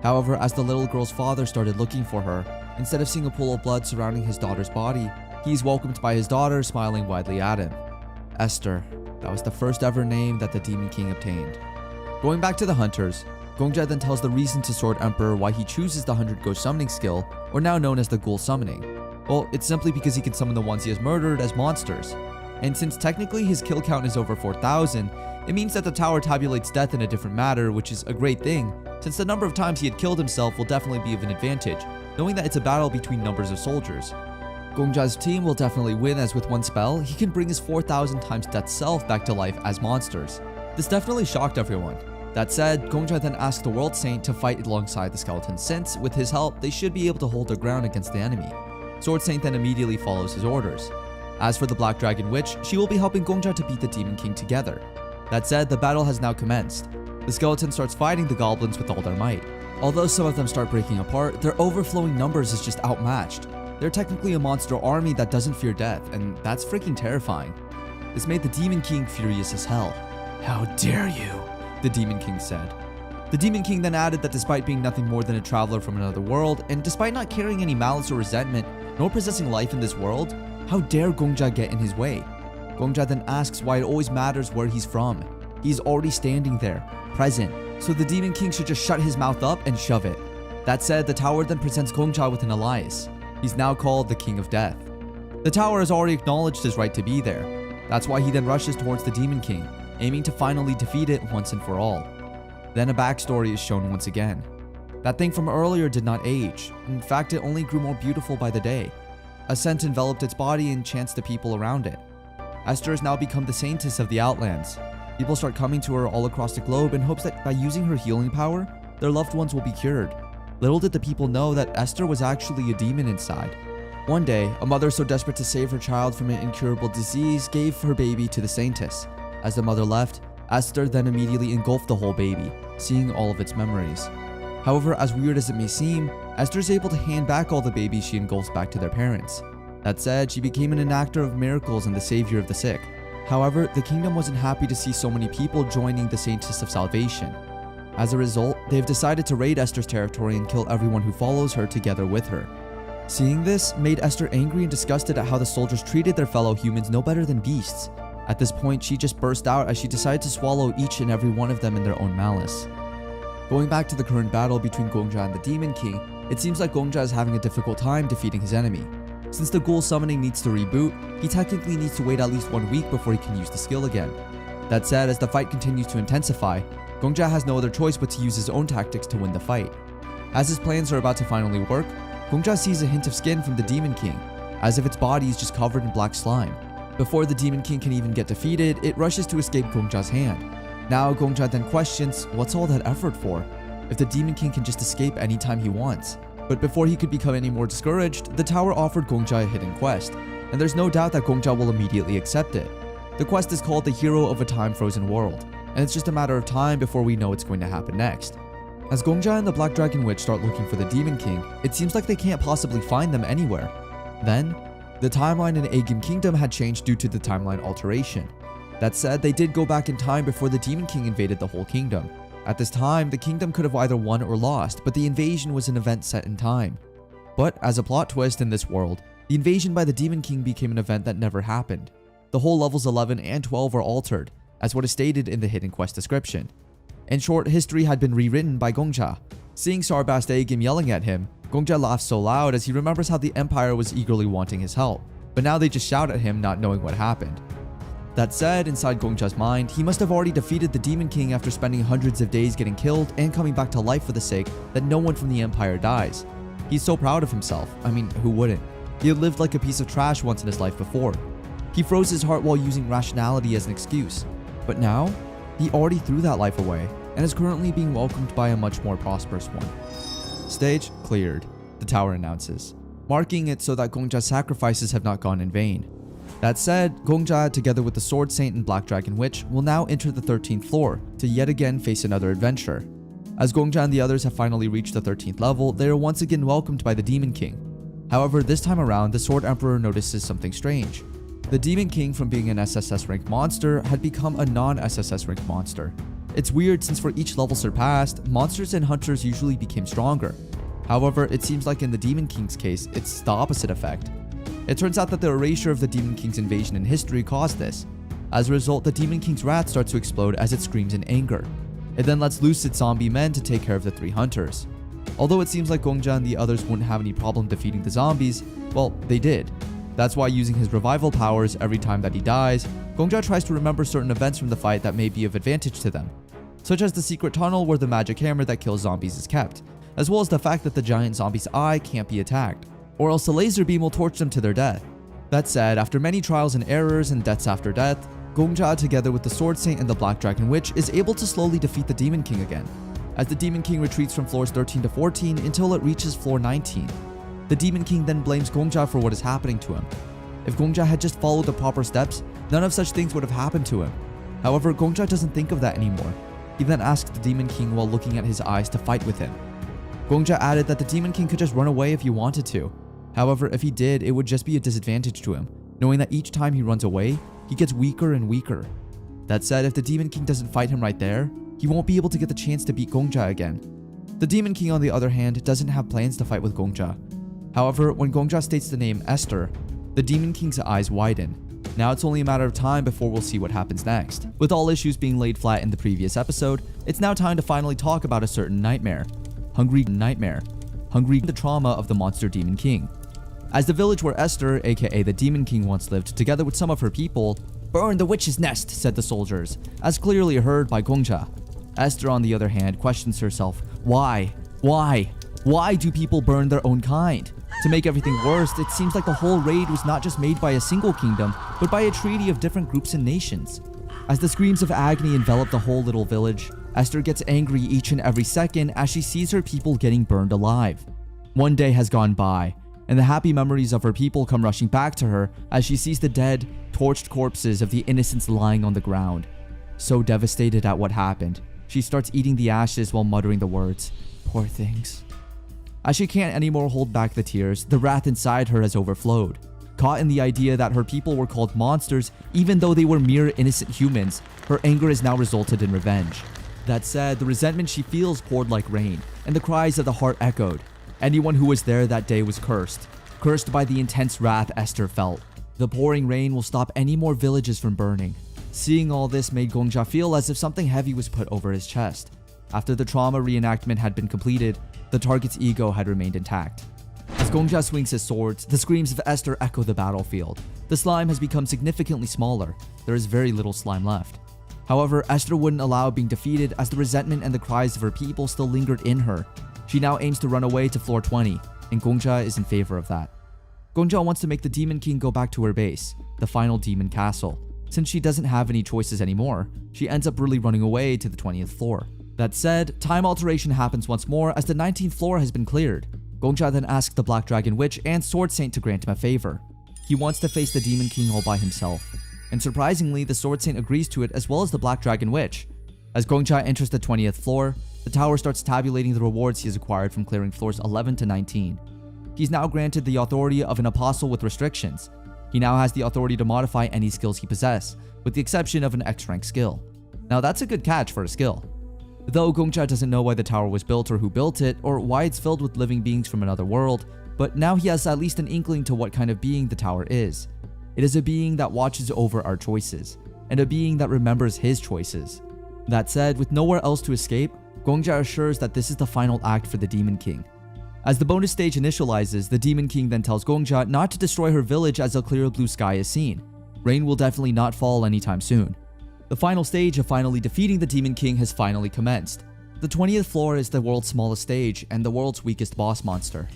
[SPEAKER 1] However, as the little girl's father started looking for her, instead of seeing a pool of blood surrounding his daughter's body, he's welcomed by his daughter smiling widely at him. Esther, that was the first ever name that the Demon King obtained. Going back to the hunters, Gongja then tells the reason to Sword Emperor why he chooses the 100 Ghost Summoning skill, or now known as the Ghoul Summoning. Well, it's simply because he can summon the ones he has murdered as monsters. And since technically his kill count is over 4,000, it means that the tower tabulates death in a different matter, which is a great thing, since the number of times he had killed himself will definitely be of an advantage, knowing that it's a battle between numbers of soldiers. Gongja's team will definitely win, as with one spell, he can bring his 4,000 times death self back to life as monsters. This definitely shocked everyone. That said, Gongja then asks the World Saint to fight alongside the skeletons since, with his help, they should be able to hold their ground against the enemy. Sword Saint then immediately follows his orders. As for the Black Dragon Witch, she will be helping Gongja to beat the Demon King together. That said, the battle has now commenced. The skeleton starts fighting the goblins with all their might. Although some of them start breaking apart, their overflowing numbers is just outmatched. They're technically a monster army that doesn't fear death, and that's freaking terrifying. This made the Demon King furious as hell. "How dare you?" the Demon King said. The Demon King then added that despite being nothing more than a traveler from another world, and despite not carrying any malice or resentment, nor possessing life in this world, how dare Gongja get in his way? Gongja then asks why it always matters where he's from. He's already standing there, present, so the Demon King should just shut his mouth up and shove it. That said, the tower then presents Gongja with an alliance. He's now called the King of Death. The tower has already acknowledged his right to be there. That's why he then rushes towards the Demon King, aiming to finally defeat it once and for all. Then a backstory is shown once again. That thing from earlier did not age. In fact, it only grew more beautiful by the day. A scent enveloped its body and enchants the people around it. Esther has now become the saintess of the Outlands. People start coming to her all across the globe in hopes that by using her healing power, their loved ones will be cured. Little did the people know that Esther was actually a demon inside. One day, a mother so desperate to save her child from an incurable disease gave her baby to the saintess. As the mother left, Esther then immediately engulfed the whole baby, seeing all of its memories. However, as weird as it may seem, Esther is able to hand back all the babies she engulfs back to their parents. That said, she became an enactor of miracles and the savior of the sick. However, the kingdom wasn't happy to see so many people joining the Saintess of Salvation. As a result, they've decided to raid Esther's territory and kill everyone who follows her together with her. Seeing this made Esther angry and disgusted at how the soldiers treated their fellow humans no better than beasts. At this point, she just burst out as she decided to swallow each and every one of them in their own malice. Going back to the current battle between Gongja and the Demon King, it seems like Gongja is having a difficult time defeating his enemy. Since the Ghoul Summoning needs to reboot, he technically needs to wait at least 1 week before he can use the skill again. That said, as the fight continues to intensify, Gongja has no other choice but to use his own tactics to win the fight. As his plans are about to finally work, Gongja sees a hint of skin from the Demon King, as if its body is just covered in black slime. Before the Demon King can even get defeated, it rushes to escape Gongja's hand. Now Gongja then questions, what's all that effort for, if the Demon King can just escape anytime he wants? But before he could become any more discouraged, the tower offered Gongja a hidden quest, and there's no doubt that Gongja will immediately accept it. The quest is called the Hero of a Time-Frozen World, and it's just a matter of time before we know what's going to happen next. As Gongja and the Black Dragon Witch start looking for the Demon King, it seems like they can't possibly find them anywhere. Then, the timeline in Aegim Kingdom had changed due to the timeline alteration. That said, they did go back in time before the Demon King invaded the whole kingdom. At this time, the kingdom could have either won or lost, but the invasion was an event set in time. But as a plot twist in this world, the invasion by the Demon King became an event that never happened. The whole levels 11 and 12 are altered, as what is stated in the hidden quest description. In short, history had been rewritten by Gongja. Seeing Sarbast Aegim yelling at him, Gongja laughs so loud as he remembers how the Empire was eagerly wanting his help, but now they just shout at him not knowing what happened. That said, inside Gongja's mind, he must have already defeated the Demon King after spending hundreds of days getting killed and coming back to life for the sake that no one from the Empire dies. He's so proud of himself. I mean, who wouldn't? He had lived like a piece of trash once in his life before. He froze his heart while using rationality as an excuse. But now, he already threw that life away and is currently being welcomed by a much more prosperous one. Stage cleared, the tower announces, marking it so that Gongja's sacrifices have not gone in vain. That said, Gongja, together with the Sword Saint and Black Dragon Witch, will now enter the 13th floor to yet again face another adventure. As Gongja and the others have finally reached the 13th level, they are once again welcomed by the Demon King. However, this time around, the Sword Emperor notices something strange. The Demon King, from being an SSS rank monster, had become a non-SSS rank monster. It's weird since for each level surpassed, monsters and hunters usually became stronger. However, it seems like in the Demon King's case, it's the opposite effect. It turns out that the erasure of the Demon King's invasion in history caused this. As a result, the Demon King's wrath starts to explode as it screams in anger. It then lets loose its zombie men to take care of the 3 hunters. Although it seems like Gongja and the others wouldn't have any problem defeating the zombies, well, they did. That's why, using his revival powers every time that he dies, Gongja tries to remember certain events from the fight that may be of advantage to them, such as the secret tunnel where the magic hammer that kills zombies is kept, as well as the fact that the giant zombie's eye can't be attacked, or else the laser beam will torch them to their death. That said, after many trials and errors and deaths after death, Gongja, together with the Sword Saint and the Black Dragon Witch, is able to slowly defeat the Demon King again, as the Demon King retreats from floors 13 to 14 until it reaches floor 19. The Demon King then blames Gongja for what is happening to him. If Gongja had just followed the proper steps, none of such things would have happened to him. However, Gongja doesn't think of that anymore. He then asks the Demon King while looking at his eyes to fight with him. Gongja added that the Demon King could just run away if he wanted to. However, if he did, it would just be a disadvantage to him, knowing that each time he runs away, he gets weaker and weaker. That said, if the Demon King doesn't fight him right there, he won't be able to get the chance to beat Gongja again. The Demon King, on the other hand, doesn't have plans to fight with Gongja. However, when Gongja states the name Esther, the Demon King's eyes widen. Now it's only a matter of time before we'll see what happens next. With all issues being laid flat in the previous episode, it's now time to finally talk about a certain nightmare. Hungry Nightmare. Hungry, the trauma of the monster Demon King. As the village where Esther, aka the Demon King, once lived, together with some of her people, "Burn the witch's nest," said the soldiers, as clearly heard by Gongja. Esther, on the other hand, questions herself, why? Why do people burn their own kind? To make everything worse, it seems like the whole raid was not just made by a single kingdom, but by a treaty of different groups and nations. As the screams of agony envelop the whole little village, Esther gets angry each and every second as she sees her people getting burned alive. One day has gone by, and the happy memories of her people come rushing back to her as she sees the dead, torched corpses of the innocents lying on the ground. So devastated at what happened, she starts eating the ashes while muttering the words, "Poor things." As she can't anymore hold back the tears, the wrath inside her has overflowed. Caught in the idea that her people were called monsters even though they were mere innocent humans, her anger has now resulted in revenge. That said, the resentment she feels poured like rain, and the cries of the heart echoed. Anyone who was there that day was cursed by the intense wrath Esther felt. The pouring rain will stop any more villages from burning. Seeing all this made Gongja feel as if something heavy was put over his chest. After the trauma reenactment had been completed, the target's ego had remained intact. As Gongja swings his swords, the screams of Esther echo the battlefield. The slime has become significantly smaller. There is very little slime left. However, Esther wouldn't allow being defeated as the resentment and the cries of her people still lingered in her. She now aims to run away to floor 20, and Gongja is in favor of that. Gongja wants to make the Demon King go back to her base, the final demon castle. Since she doesn't have any choices anymore, she ends up really running away to the 20th floor. That said, time alteration happens once more as the 19th floor has been cleared. Gongja then asks the Black Dragon Witch and Sword Saint to grant him a favor. He wants to face the Demon King all by himself. And surprisingly, the Sword Saint agrees to it as well as the Black Dragon Witch. As Gongja enters the 20th floor, the tower starts tabulating the rewards he has acquired from clearing floors 11 to 19. He's now granted the authority of an apostle with restrictions. He now has the authority to modify any skills he possesses, with the exception of an X-rank skill. Now that's a good catch for a skill. Though Gongja doesn't know why the tower was built or who built it, or why it's filled with living beings from another world, but now he has at least an inkling to what kind of being the tower is. It is a being that watches over our choices, and a being that remembers his choices. That said, with nowhere else to escape, Gongja assures that this is the final act for the Demon King. As the bonus stage initializes, the Demon King then tells Gongja not to destroy her village as a clear blue sky is seen. Rain will definitely not fall anytime soon. The final stage of finally defeating the Demon King has finally commenced. The 20th floor is the world's smallest stage and the world's weakest boss monster.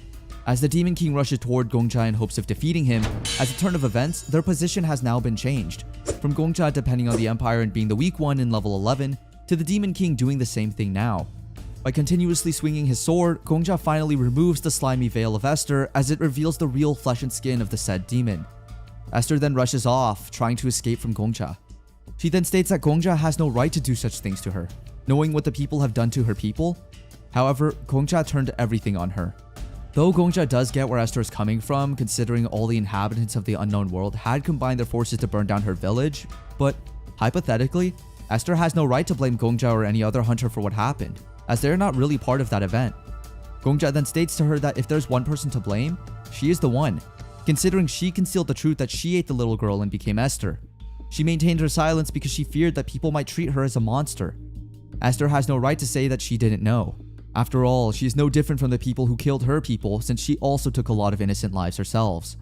[SPEAKER 1] As the Demon King rushes toward Gongja in hopes of defeating him, as a turn of events, their position has now been changed. From Gongja depending on the Empire and being the weak one in level 11, to the Demon King doing the same thing now. By continuously swinging his sword, Gongja finally removes the slimy veil of Esther as it reveals the real flesh and skin of the said demon. Esther then rushes off, trying to escape from Gongja. She then states that Gongja has no right to do such things to her, knowing what the people have done to her people. However, Gongja turned everything on her. Though Gongja does get where Esther is coming from, considering all the inhabitants of the unknown world had combined their forces to burn down her village, but hypothetically, Esther has no right to blame Gongja or any other hunter for what happened, as they're not really part of that event. Gongja then states to her that if there's one person to blame, she is the one, considering she concealed the truth that she ate the little girl and became Esther. She maintained her silence because she feared that people might treat her as a monster. Esther has no right to say that she didn't know. After all, she is no different from the people who killed her people, since she also took a lot of innocent lives herself.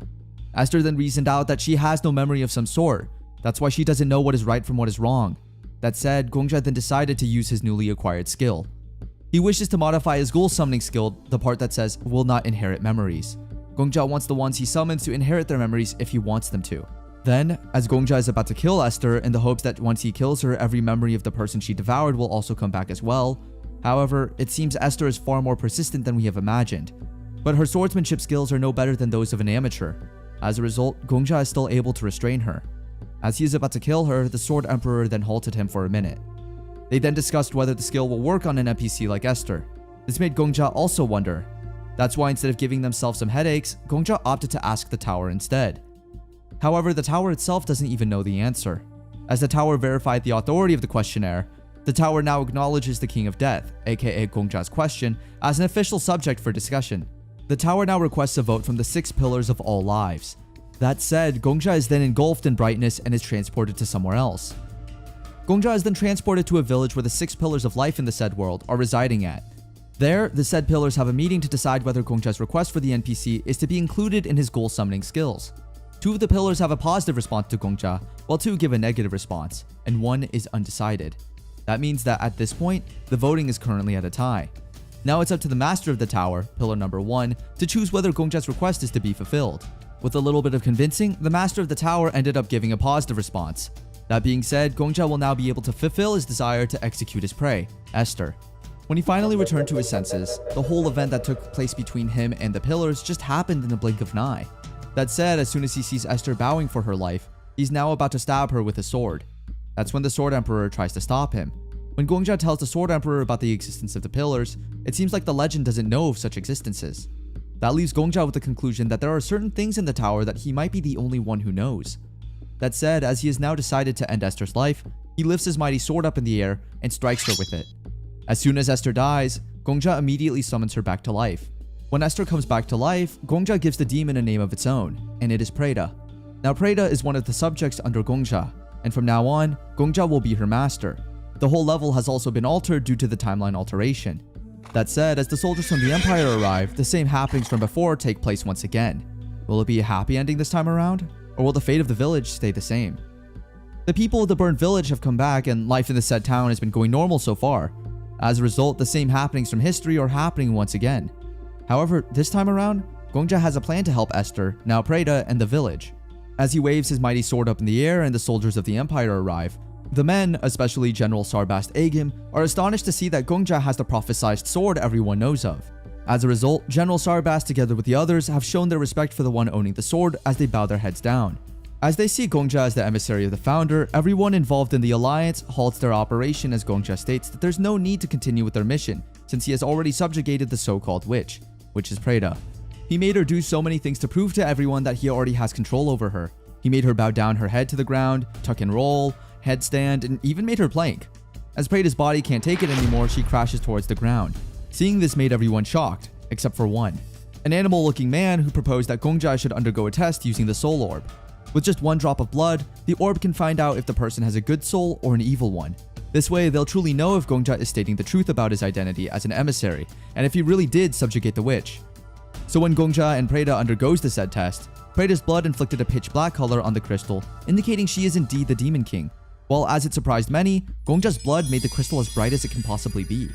[SPEAKER 1] Esther then reasoned out that she has no memory of some sort. That's why she doesn't know what is right from what is wrong. That said, Gongja then decided to use his newly acquired skill. He wishes to modify his ghoul summoning skill, the part that says will not inherit memories. Gongja wants the ones he summons to inherit their memories if he wants them to. Then, as Gongja is about to kill Esther in the hopes that once he kills her, every memory of the person she devoured will also come back as well. However, it seems Esther is far more persistent than we have imagined. But her swordsmanship skills are no better than those of an amateur. As a result, Gongja is still able to restrain her. As he is about to kill her, the Sword Emperor then halted him for a minute. They then discussed whether the skill will work on an NPC like Esther. This made Gongja also wonder. That's why instead of giving themselves some headaches, Gongja opted to ask the tower instead. However, the tower itself doesn't even know the answer. As the tower verified the authority of the questionnaire, the tower now acknowledges the King of Death, aka Gongja's question, as an official subject for discussion. The tower now requests a vote from the 6 pillars of all lives. That said, Gongja is then engulfed in brightness and is transported to somewhere else. Gongja is then transported to a village where the 6 pillars of life in the said world are residing at. There, the said pillars have a meeting to decide whether Gongja's request for the NPC is to be included in his ghoul summoning skills. 2 of the pillars have a positive response to Gongja, while 2 give a negative response, and 1 is undecided. That means that at this point, the voting is currently at a tie. Now it's up to the master of the tower, pillar number 1, to choose whether Gongja's request is to be fulfilled. With a little bit of convincing, the master of the tower ended up giving a positive response. That being said, Gongja will now be able to fulfill his desire to execute his prey, Esther. When he finally returned to his senses, the whole event that took place between him and the pillars just happened in the blink of an eye. That said, as soon as he sees Esther bowing for her life, he's now about to stab her with a sword. That's when the Sword Emperor tries to stop him. When Gongja tells the Sword Emperor about the existence of the pillars, it seems like the legend doesn't know of such existences. That leaves Gongja with the conclusion that there are certain things in the tower that he might be the only one who knows. That said, as he has now decided to end Esther's life, he lifts his mighty sword up in the air and strikes her with it. As soon as Esther dies, Gongja immediately summons her back to life. When Esther comes back to life, Gongja gives the demon a name of its own, and it is Preda. Now Preda is one of the subjects under Gongja, and from now on, Gongja will be her master. The whole level has also been altered due to the timeline alteration. That said, as the soldiers from the Empire arrive, the same happenings from before take place once again. Will it be a happy ending this time around? Or will the fate of the village stay the same? The people of the burned village have come back and life in the said town has been going normal so far. As a result, the same happenings from history are happening once again. However, this time around, Gongja has a plan to help Esther, now Preda, and the village. As he waves his mighty sword up in the air and the soldiers of the Empire arrive, the men, especially General Sarbast Agim, are astonished to see that Gongja has the prophesized sword everyone knows of. As a result, General Sarbast together with the others have shown their respect for the one owning the sword as they bow their heads down. As they see Gongja as the emissary of the founder, everyone involved in the alliance halts their operation as Gongja states that there's no need to continue with their mission since he has already subjugated the so-called witch, which is Preda. He made her do so many things to prove to everyone that he already has control over her. He made her bow down her head to the ground, tuck and roll, headstand, and even made her plank. As Preda's body can't take it anymore, she crashes towards the ground. Seeing this made everyone shocked, except for one. An animal-looking man who proposed that Gongja should undergo a test using the soul orb. With just one drop of blood, the orb can find out if the person has a good soul or an evil one. This way, they'll truly know if Gongja is stating the truth about his identity as an emissary, and if he really did subjugate the witch. So when Gongja and Preda undergoes the said test, Preda's blood inflicted a pitch black color on the crystal, indicating she is indeed the Demon King, while as it surprised many, Gongja's blood made the crystal as bright as it can possibly be.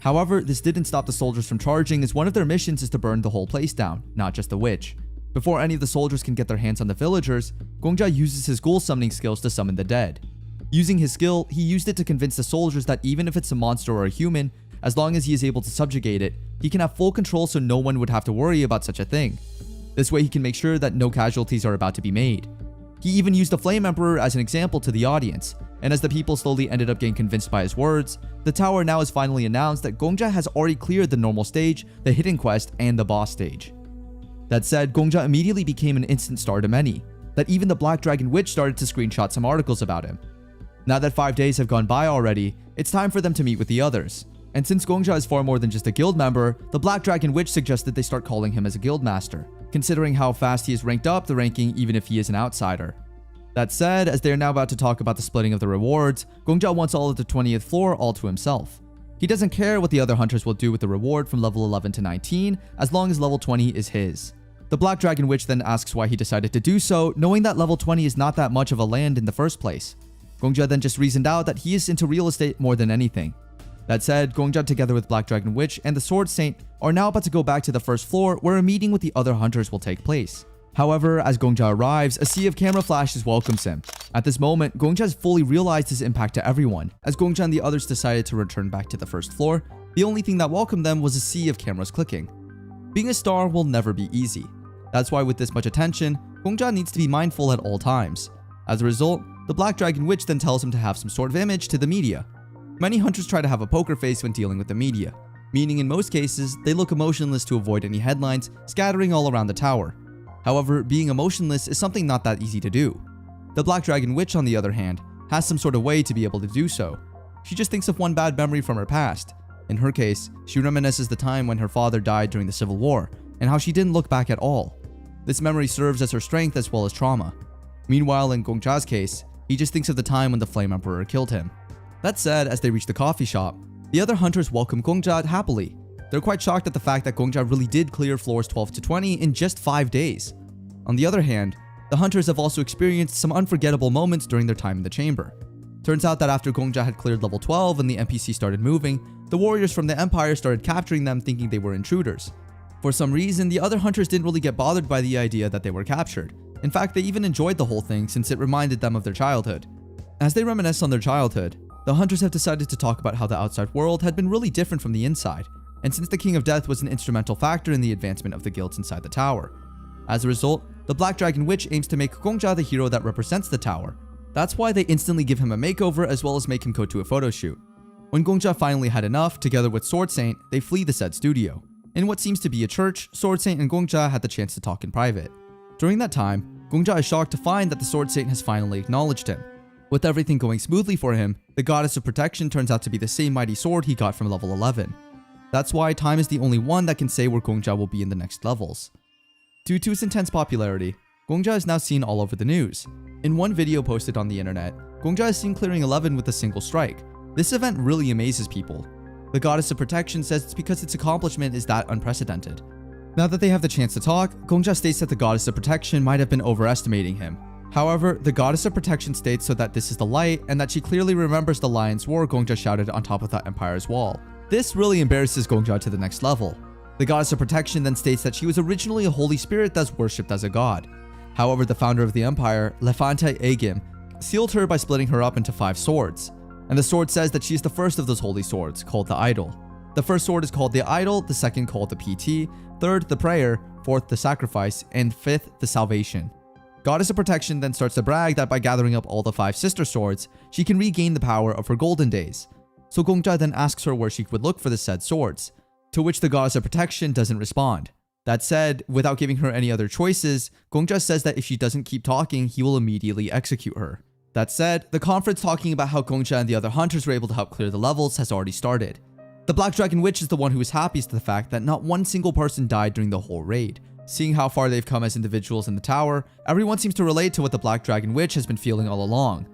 [SPEAKER 1] However, this didn't stop the soldiers from charging, as one of their missions is to burn the whole place down, not just the witch. Before any of the soldiers can get their hands on the villagers, Gongja uses his ghoul summoning skills to summon the dead. Using his skill, he used it to convince the soldiers that even if it's a monster or a human, as long as he is able to subjugate it, he can have full control so no one would have to worry about such a thing. This way he can make sure that no casualties are about to be made. He even used the Flame Emperor as an example to the audience, and as the people slowly ended up getting convinced by his words, the tower now has finally announced that Gongja has already cleared the normal stage, the hidden quest, and the boss stage. That said, Gongja immediately became an instant star to many, that even the Black Dragon Witch started to screenshot some articles about him. Now that 5 days have gone by already, it's time for them to meet with the others. And since Gongja is far more than just a guild member, the Black Dragon Witch suggested they start calling him as a guild master, considering how fast he has ranked up the ranking even if he is an outsider. That said, as they are now about to talk about the splitting of the rewards, Gongja wants all of the 20th floor all to himself. He doesn't care what the other hunters will do with the reward from level 11 to 19, as long as level 20 is his. The Black Dragon Witch then asks why he decided to do so, knowing that level 20 is not that much of a land in the first place. Gongja then just reasoned out that he is into real estate more than anything. That said, Gongja together with Black Dragon Witch and the Sword Saint are now about to go back to the first floor where a meeting with the other hunters will take place. However, as Gongja arrives, a sea of camera flashes welcomes him. At this moment, Gongja has fully realized his impact to everyone. As Gongja and the others decided to return back to the first floor, the only thing that welcomed them was a sea of cameras clicking. Being a star will never be easy. That's why with this much attention, Gongja needs to be mindful at all times. As a result, the Black Dragon Witch then tells him to have some sort of image to the media. Many hunters try to have a poker face when dealing with the media, meaning in most cases, they look emotionless to avoid any headlines scattering all around the tower. However, being emotionless is something not that easy to do. The Black Dragon Witch, on the other hand, has some sort of way to be able to do so. She just thinks of one bad memory from her past. In her case, she reminisces the time when her father died during the Civil War, and how she didn't look back at all. This memory serves as her strength as well as trauma. Meanwhile, in Gongja's case, he just thinks of the time when the Flame Emperor killed him. That said, as they reach the coffee shop, the other hunters welcome Gongja happily. They're quite shocked at the fact that Gongja really did clear floors 12 to 20 in just 5 days. On the other hand, the hunters have also experienced some unforgettable moments during their time in the chamber. Turns out that after Gongja had cleared level 12 and the NPC started moving, the warriors from the Empire started capturing them thinking they were intruders. For some reason, the other hunters didn't really get bothered by the idea that they were captured. In fact, they even enjoyed the whole thing since it reminded them of their childhood. As they reminisce on their childhood, the hunters have decided to talk about how the outside world had been really different from the inside, and since the King of Death was an instrumental factor in the advancement of the guilds inside the tower. As a result, the Black Dragon Witch aims to make Gongja the hero that represents the tower. That's why they instantly give him a makeover as well as make him go to a photo shoot. When Gongja finally had enough, together with Sword Saint, they flee the said studio. In what seems to be a church, Sword Saint and Gongja had the chance to talk in private. During that time, Gongja is shocked to find that the Sword Saint has finally acknowledged him. With everything going smoothly for him, the Goddess of Protection turns out to be the same mighty sword he got from level 11. That's why time is the only one that can say where Gongja will be in the next levels. Due to its intense popularity, Gongja is now seen all over the news. In one video posted on the internet, Gongja is seen clearing 11 with a single strike. This event really amazes people. The Goddess of Protection says it's because its accomplishment is that unprecedented. Now that they have the chance to talk, Gongja states that the Goddess of Protection might have been overestimating him. However, the Goddess of Protection states so that this is the light and that she clearly remembers the Lion's Roar Gongja shouted on top of the Empire's wall. This really embarrasses Gongja to the next level. The Goddess of Protection then states that she was originally a holy spirit that's worshipped as a god. However, the founder of the Empire, Lefante Agim, sealed her by splitting her up into 5 swords. And the sword says that she is the first of those holy swords, called the Idol. The first sword is called the Idol, the second called the PT, third the Prayer, fourth the Sacrifice, and fifth the Salvation. Goddess of Protection then starts to brag that by gathering up all the 5 sister swords, she can regain the power of her golden days. So Gongja then asks her where she would look for the said swords, to which the Goddess of Protection doesn't respond. That said, without giving her any other choices, Gongja says that if she doesn't keep talking, he will immediately execute her. That said, the conference talking about how Gongja and the other hunters were able to help clear the levels has already started. The Black Dragon Witch is the one who is happiest to the fact that not one single person died during the whole raid. Seeing how far they've come as individuals in the tower, everyone seems to relate to what the Black Dragon Witch has been feeling all along.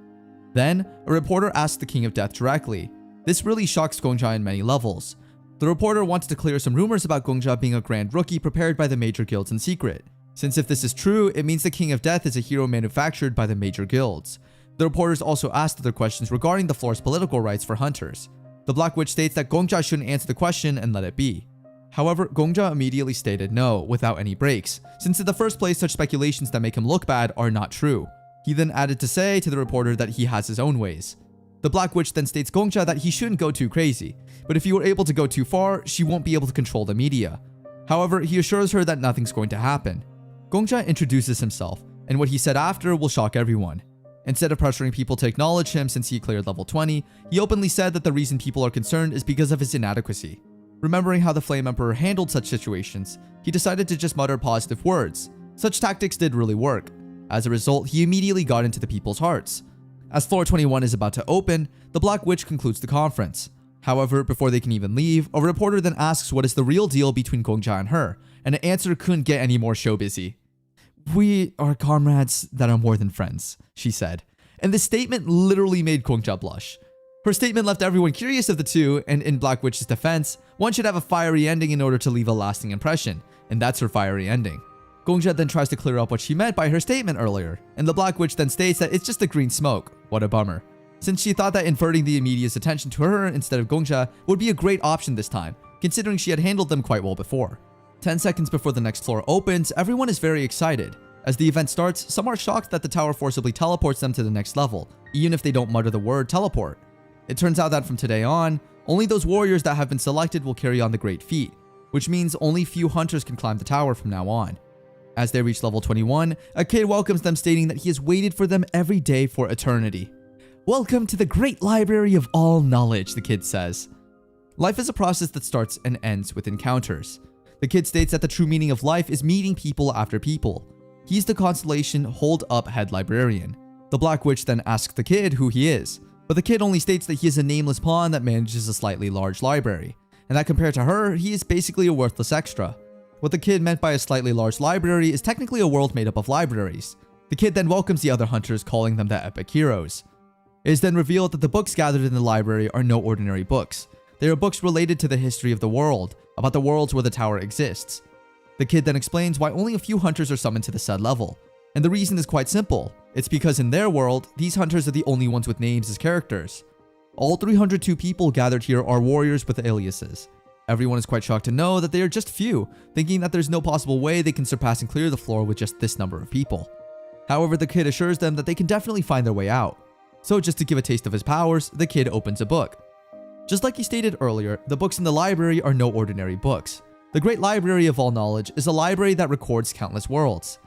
[SPEAKER 1] Then, a reporter asks the King of Death directly. This really shocks Gongja in many levels. The reporter wants to clear some rumors about Gongja being a grand rookie prepared by the major guilds in secret. Since if this is true, it means the King of Death is a hero manufactured by the major guilds. The reporters also asked other questions regarding the floor's political rights for hunters. The Black Witch states that Gongja shouldn't answer the question and let it be. However, Gongja immediately stated no, without any breaks, since in the first place such speculations that make him look bad are not true. He then added to say to the reporter that he has his own ways. The Black Witch then states Gongja that he shouldn't go too crazy, but if he were able to go too far, she won't be able to control the media. However, he assures her that nothing's going to happen. Gongja introduces himself, and what he said after will shock everyone. Instead of pressuring people to acknowledge him since he cleared level 20, he openly said that the reason people are concerned is because of his inadequacy. Remembering how the Flame Emperor handled such situations, he decided to just mutter positive words. Such tactics did really work. As a result, he immediately got into the people's hearts. As floor 21 is about to open, the Black Witch concludes the conference. However, before they can even leave, a reporter then asks what is the real deal between Gongja and her, and the answer couldn't get any more showbizy. "We are comrades that are more than friends," she said. And this statement literally made Gongja blush. Her statement left everyone curious of the two, and in Black Witch's defense, one should have a fiery ending in order to leave a lasting impression, and that's her fiery ending. Gongja then tries to clear up what she meant by her statement earlier, and the Black Witch then states that it's just a green smoke. What a bummer. Since she thought that inverting the media's attention to her instead of Gongja would be a great option this time, considering she had handled them quite well before. 10 seconds before the next floor opens, everyone is very excited. As the event starts, some are shocked that the tower forcibly teleports them to the next level, even if they don't mutter the word teleport. It turns out that from today on, only those warriors that have been selected will carry on the great feat, which means only few hunters can climb the tower from now on. As they reach level 21, a kid welcomes them, stating that he has waited for them every day for eternity. "Welcome to the great library of all knowledge," the kid says. Life is a process that starts and ends with encounters. The kid states that the true meaning of life is meeting people after people. He's the constellation Hold Up head librarian. The Black Witch then asks the kid who he is, but the kid only states that he is a nameless pawn that manages a slightly large library, and that compared to her, he is basically a worthless extra. What the kid meant by a slightly large library is technically a world made up of libraries. The kid then welcomes the other hunters, calling them the epic heroes. It is then revealed that the books gathered in the library are no ordinary books. They are books related to the history of the world, about the worlds where the tower exists. The kid then explains why only a few hunters are summoned to the said level, and the reason is quite simple. It's because in their world, these hunters are the only ones with names as characters. All 302 people gathered here are warriors with aliases. Everyone is quite shocked to know that they are just few, thinking that there's no possible way they can surpass and clear the floor with just this number of people. However, the kid assures them that they can definitely find their way out. So just to give a taste of his powers, the kid opens a book. Just like he stated earlier, the books in the library are no ordinary books. The Great Library of All Knowledge is a library that records countless worlds.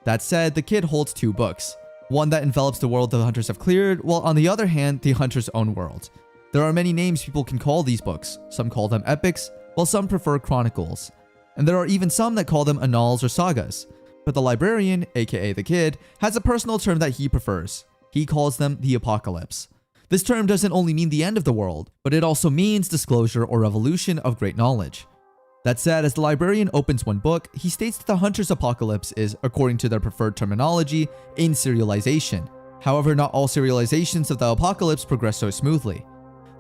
[SPEAKER 1] That said, the kid holds two books. One that envelops the world the hunters have cleared, while on the other hand, the hunter's own world. There are many names people can call these books. Some call them epics, while some prefer chronicles. And there are even some that call them annals or sagas. But the librarian, aka the kid, has a personal term that he prefers. He calls them the apocalypse. This term doesn't only mean the end of the world, but it also means disclosure or revolution of great knowledge. That said, as the librarian opens one book, he states that the hunter's apocalypse is, according to their preferred terminology, in serialization. However, not all serializations of the apocalypse progress so smoothly.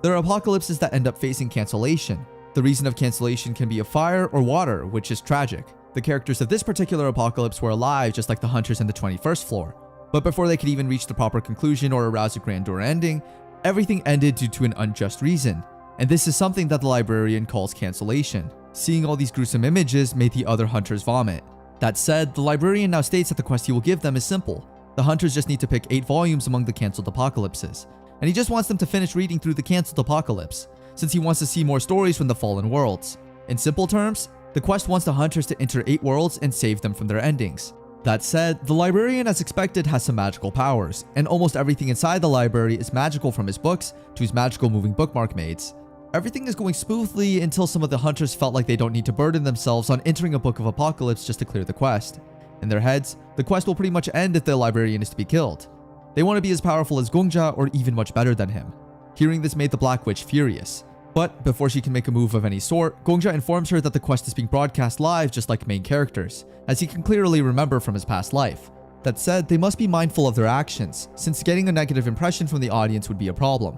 [SPEAKER 1] There are apocalypses that end up facing cancellation. The reason of cancellation can be a fire or water, which is tragic. The characters of this particular apocalypse were alive just like the hunters in the 21st floor. But before they could even reach the proper conclusion or arouse a grandeur ending, everything ended due to an unjust reason. And this is something that the librarian calls cancellation. Seeing all these gruesome images made the other hunters vomit. That said, the librarian now states that the quest he will give them is simple. The hunters just need to pick 8 volumes among the cancelled apocalypses. And he just wants them to finish reading through the cancelled apocalypse, since he wants to see more stories from the fallen worlds. In simple terms, the quest wants the hunters to enter 8 worlds and save them from their endings. That said, the librarian as expected has some magical powers, and almost everything inside the library is magical, from his books to his magical moving bookmark maids. Everything is going smoothly until some of the hunters felt like they don't need to burden themselves on entering a book of apocalypse just to clear the quest. In their heads, the quest will pretty much end if the librarian is to be killed. They want to be as powerful as Gongja or even much better than him. Hearing this made the Black Witch furious. But before she can make a move of any sort, Gongja informs her that the quest is being broadcast live just like main characters, as he can clearly remember from his past life. That said, they must be mindful of their actions, since getting a negative impression from the audience would be a problem.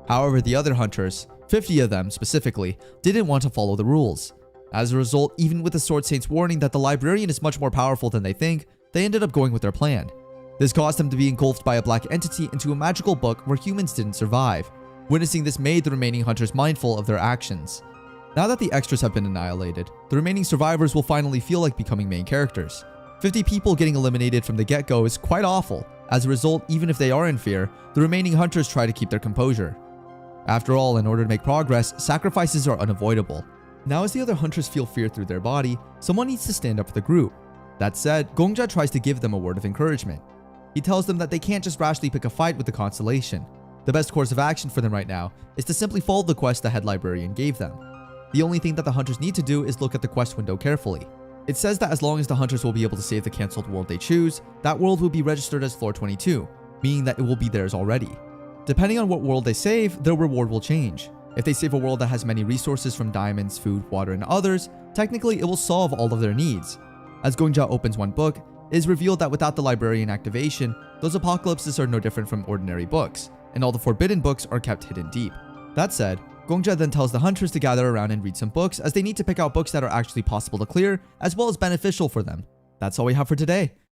[SPEAKER 1] However, the other hunters, 50 of them specifically, didn't want to follow the rules. As a result, even with the Sword Saint's warning that the librarian is much more powerful than they think, they ended up going with their plan. This caused them to be engulfed by a black entity into a magical book where humans didn't survive. Witnessing this made the remaining hunters mindful of their actions. Now that the extras have been annihilated, the remaining survivors will finally feel like becoming main characters. 50 people getting eliminated from the get-go is quite awful. As a result, even if they are in fear, the remaining hunters try to keep their composure. After all, in order to make progress, sacrifices are unavoidable. Now as the other hunters feel fear through their body, someone needs to stand up for the group. That said, Gongja tries to give them a word of encouragement. He tells them that they can't just rashly pick a fight with the constellation. The best course of action for them right now is to simply follow the quest the head librarian gave them. The only thing that the hunters need to do is look at the quest window carefully. It says that as long as the hunters will be able to save the cancelled world they choose, that world will be registered as floor 22, meaning that it will be theirs already. Depending on what world they save, their reward will change. If they save a world that has many resources from diamonds, food, water, and others, technically it will solve all of their needs. As Gongja opens one book, it is revealed that without the librarian activation, those apocalypses are no different from ordinary books, and all the forbidden books are kept hidden deep. That said, Gongja then tells the hunters to gather around and read some books, as they need to pick out books that are actually possible to clear, as well as beneficial for them. That's all we have for today.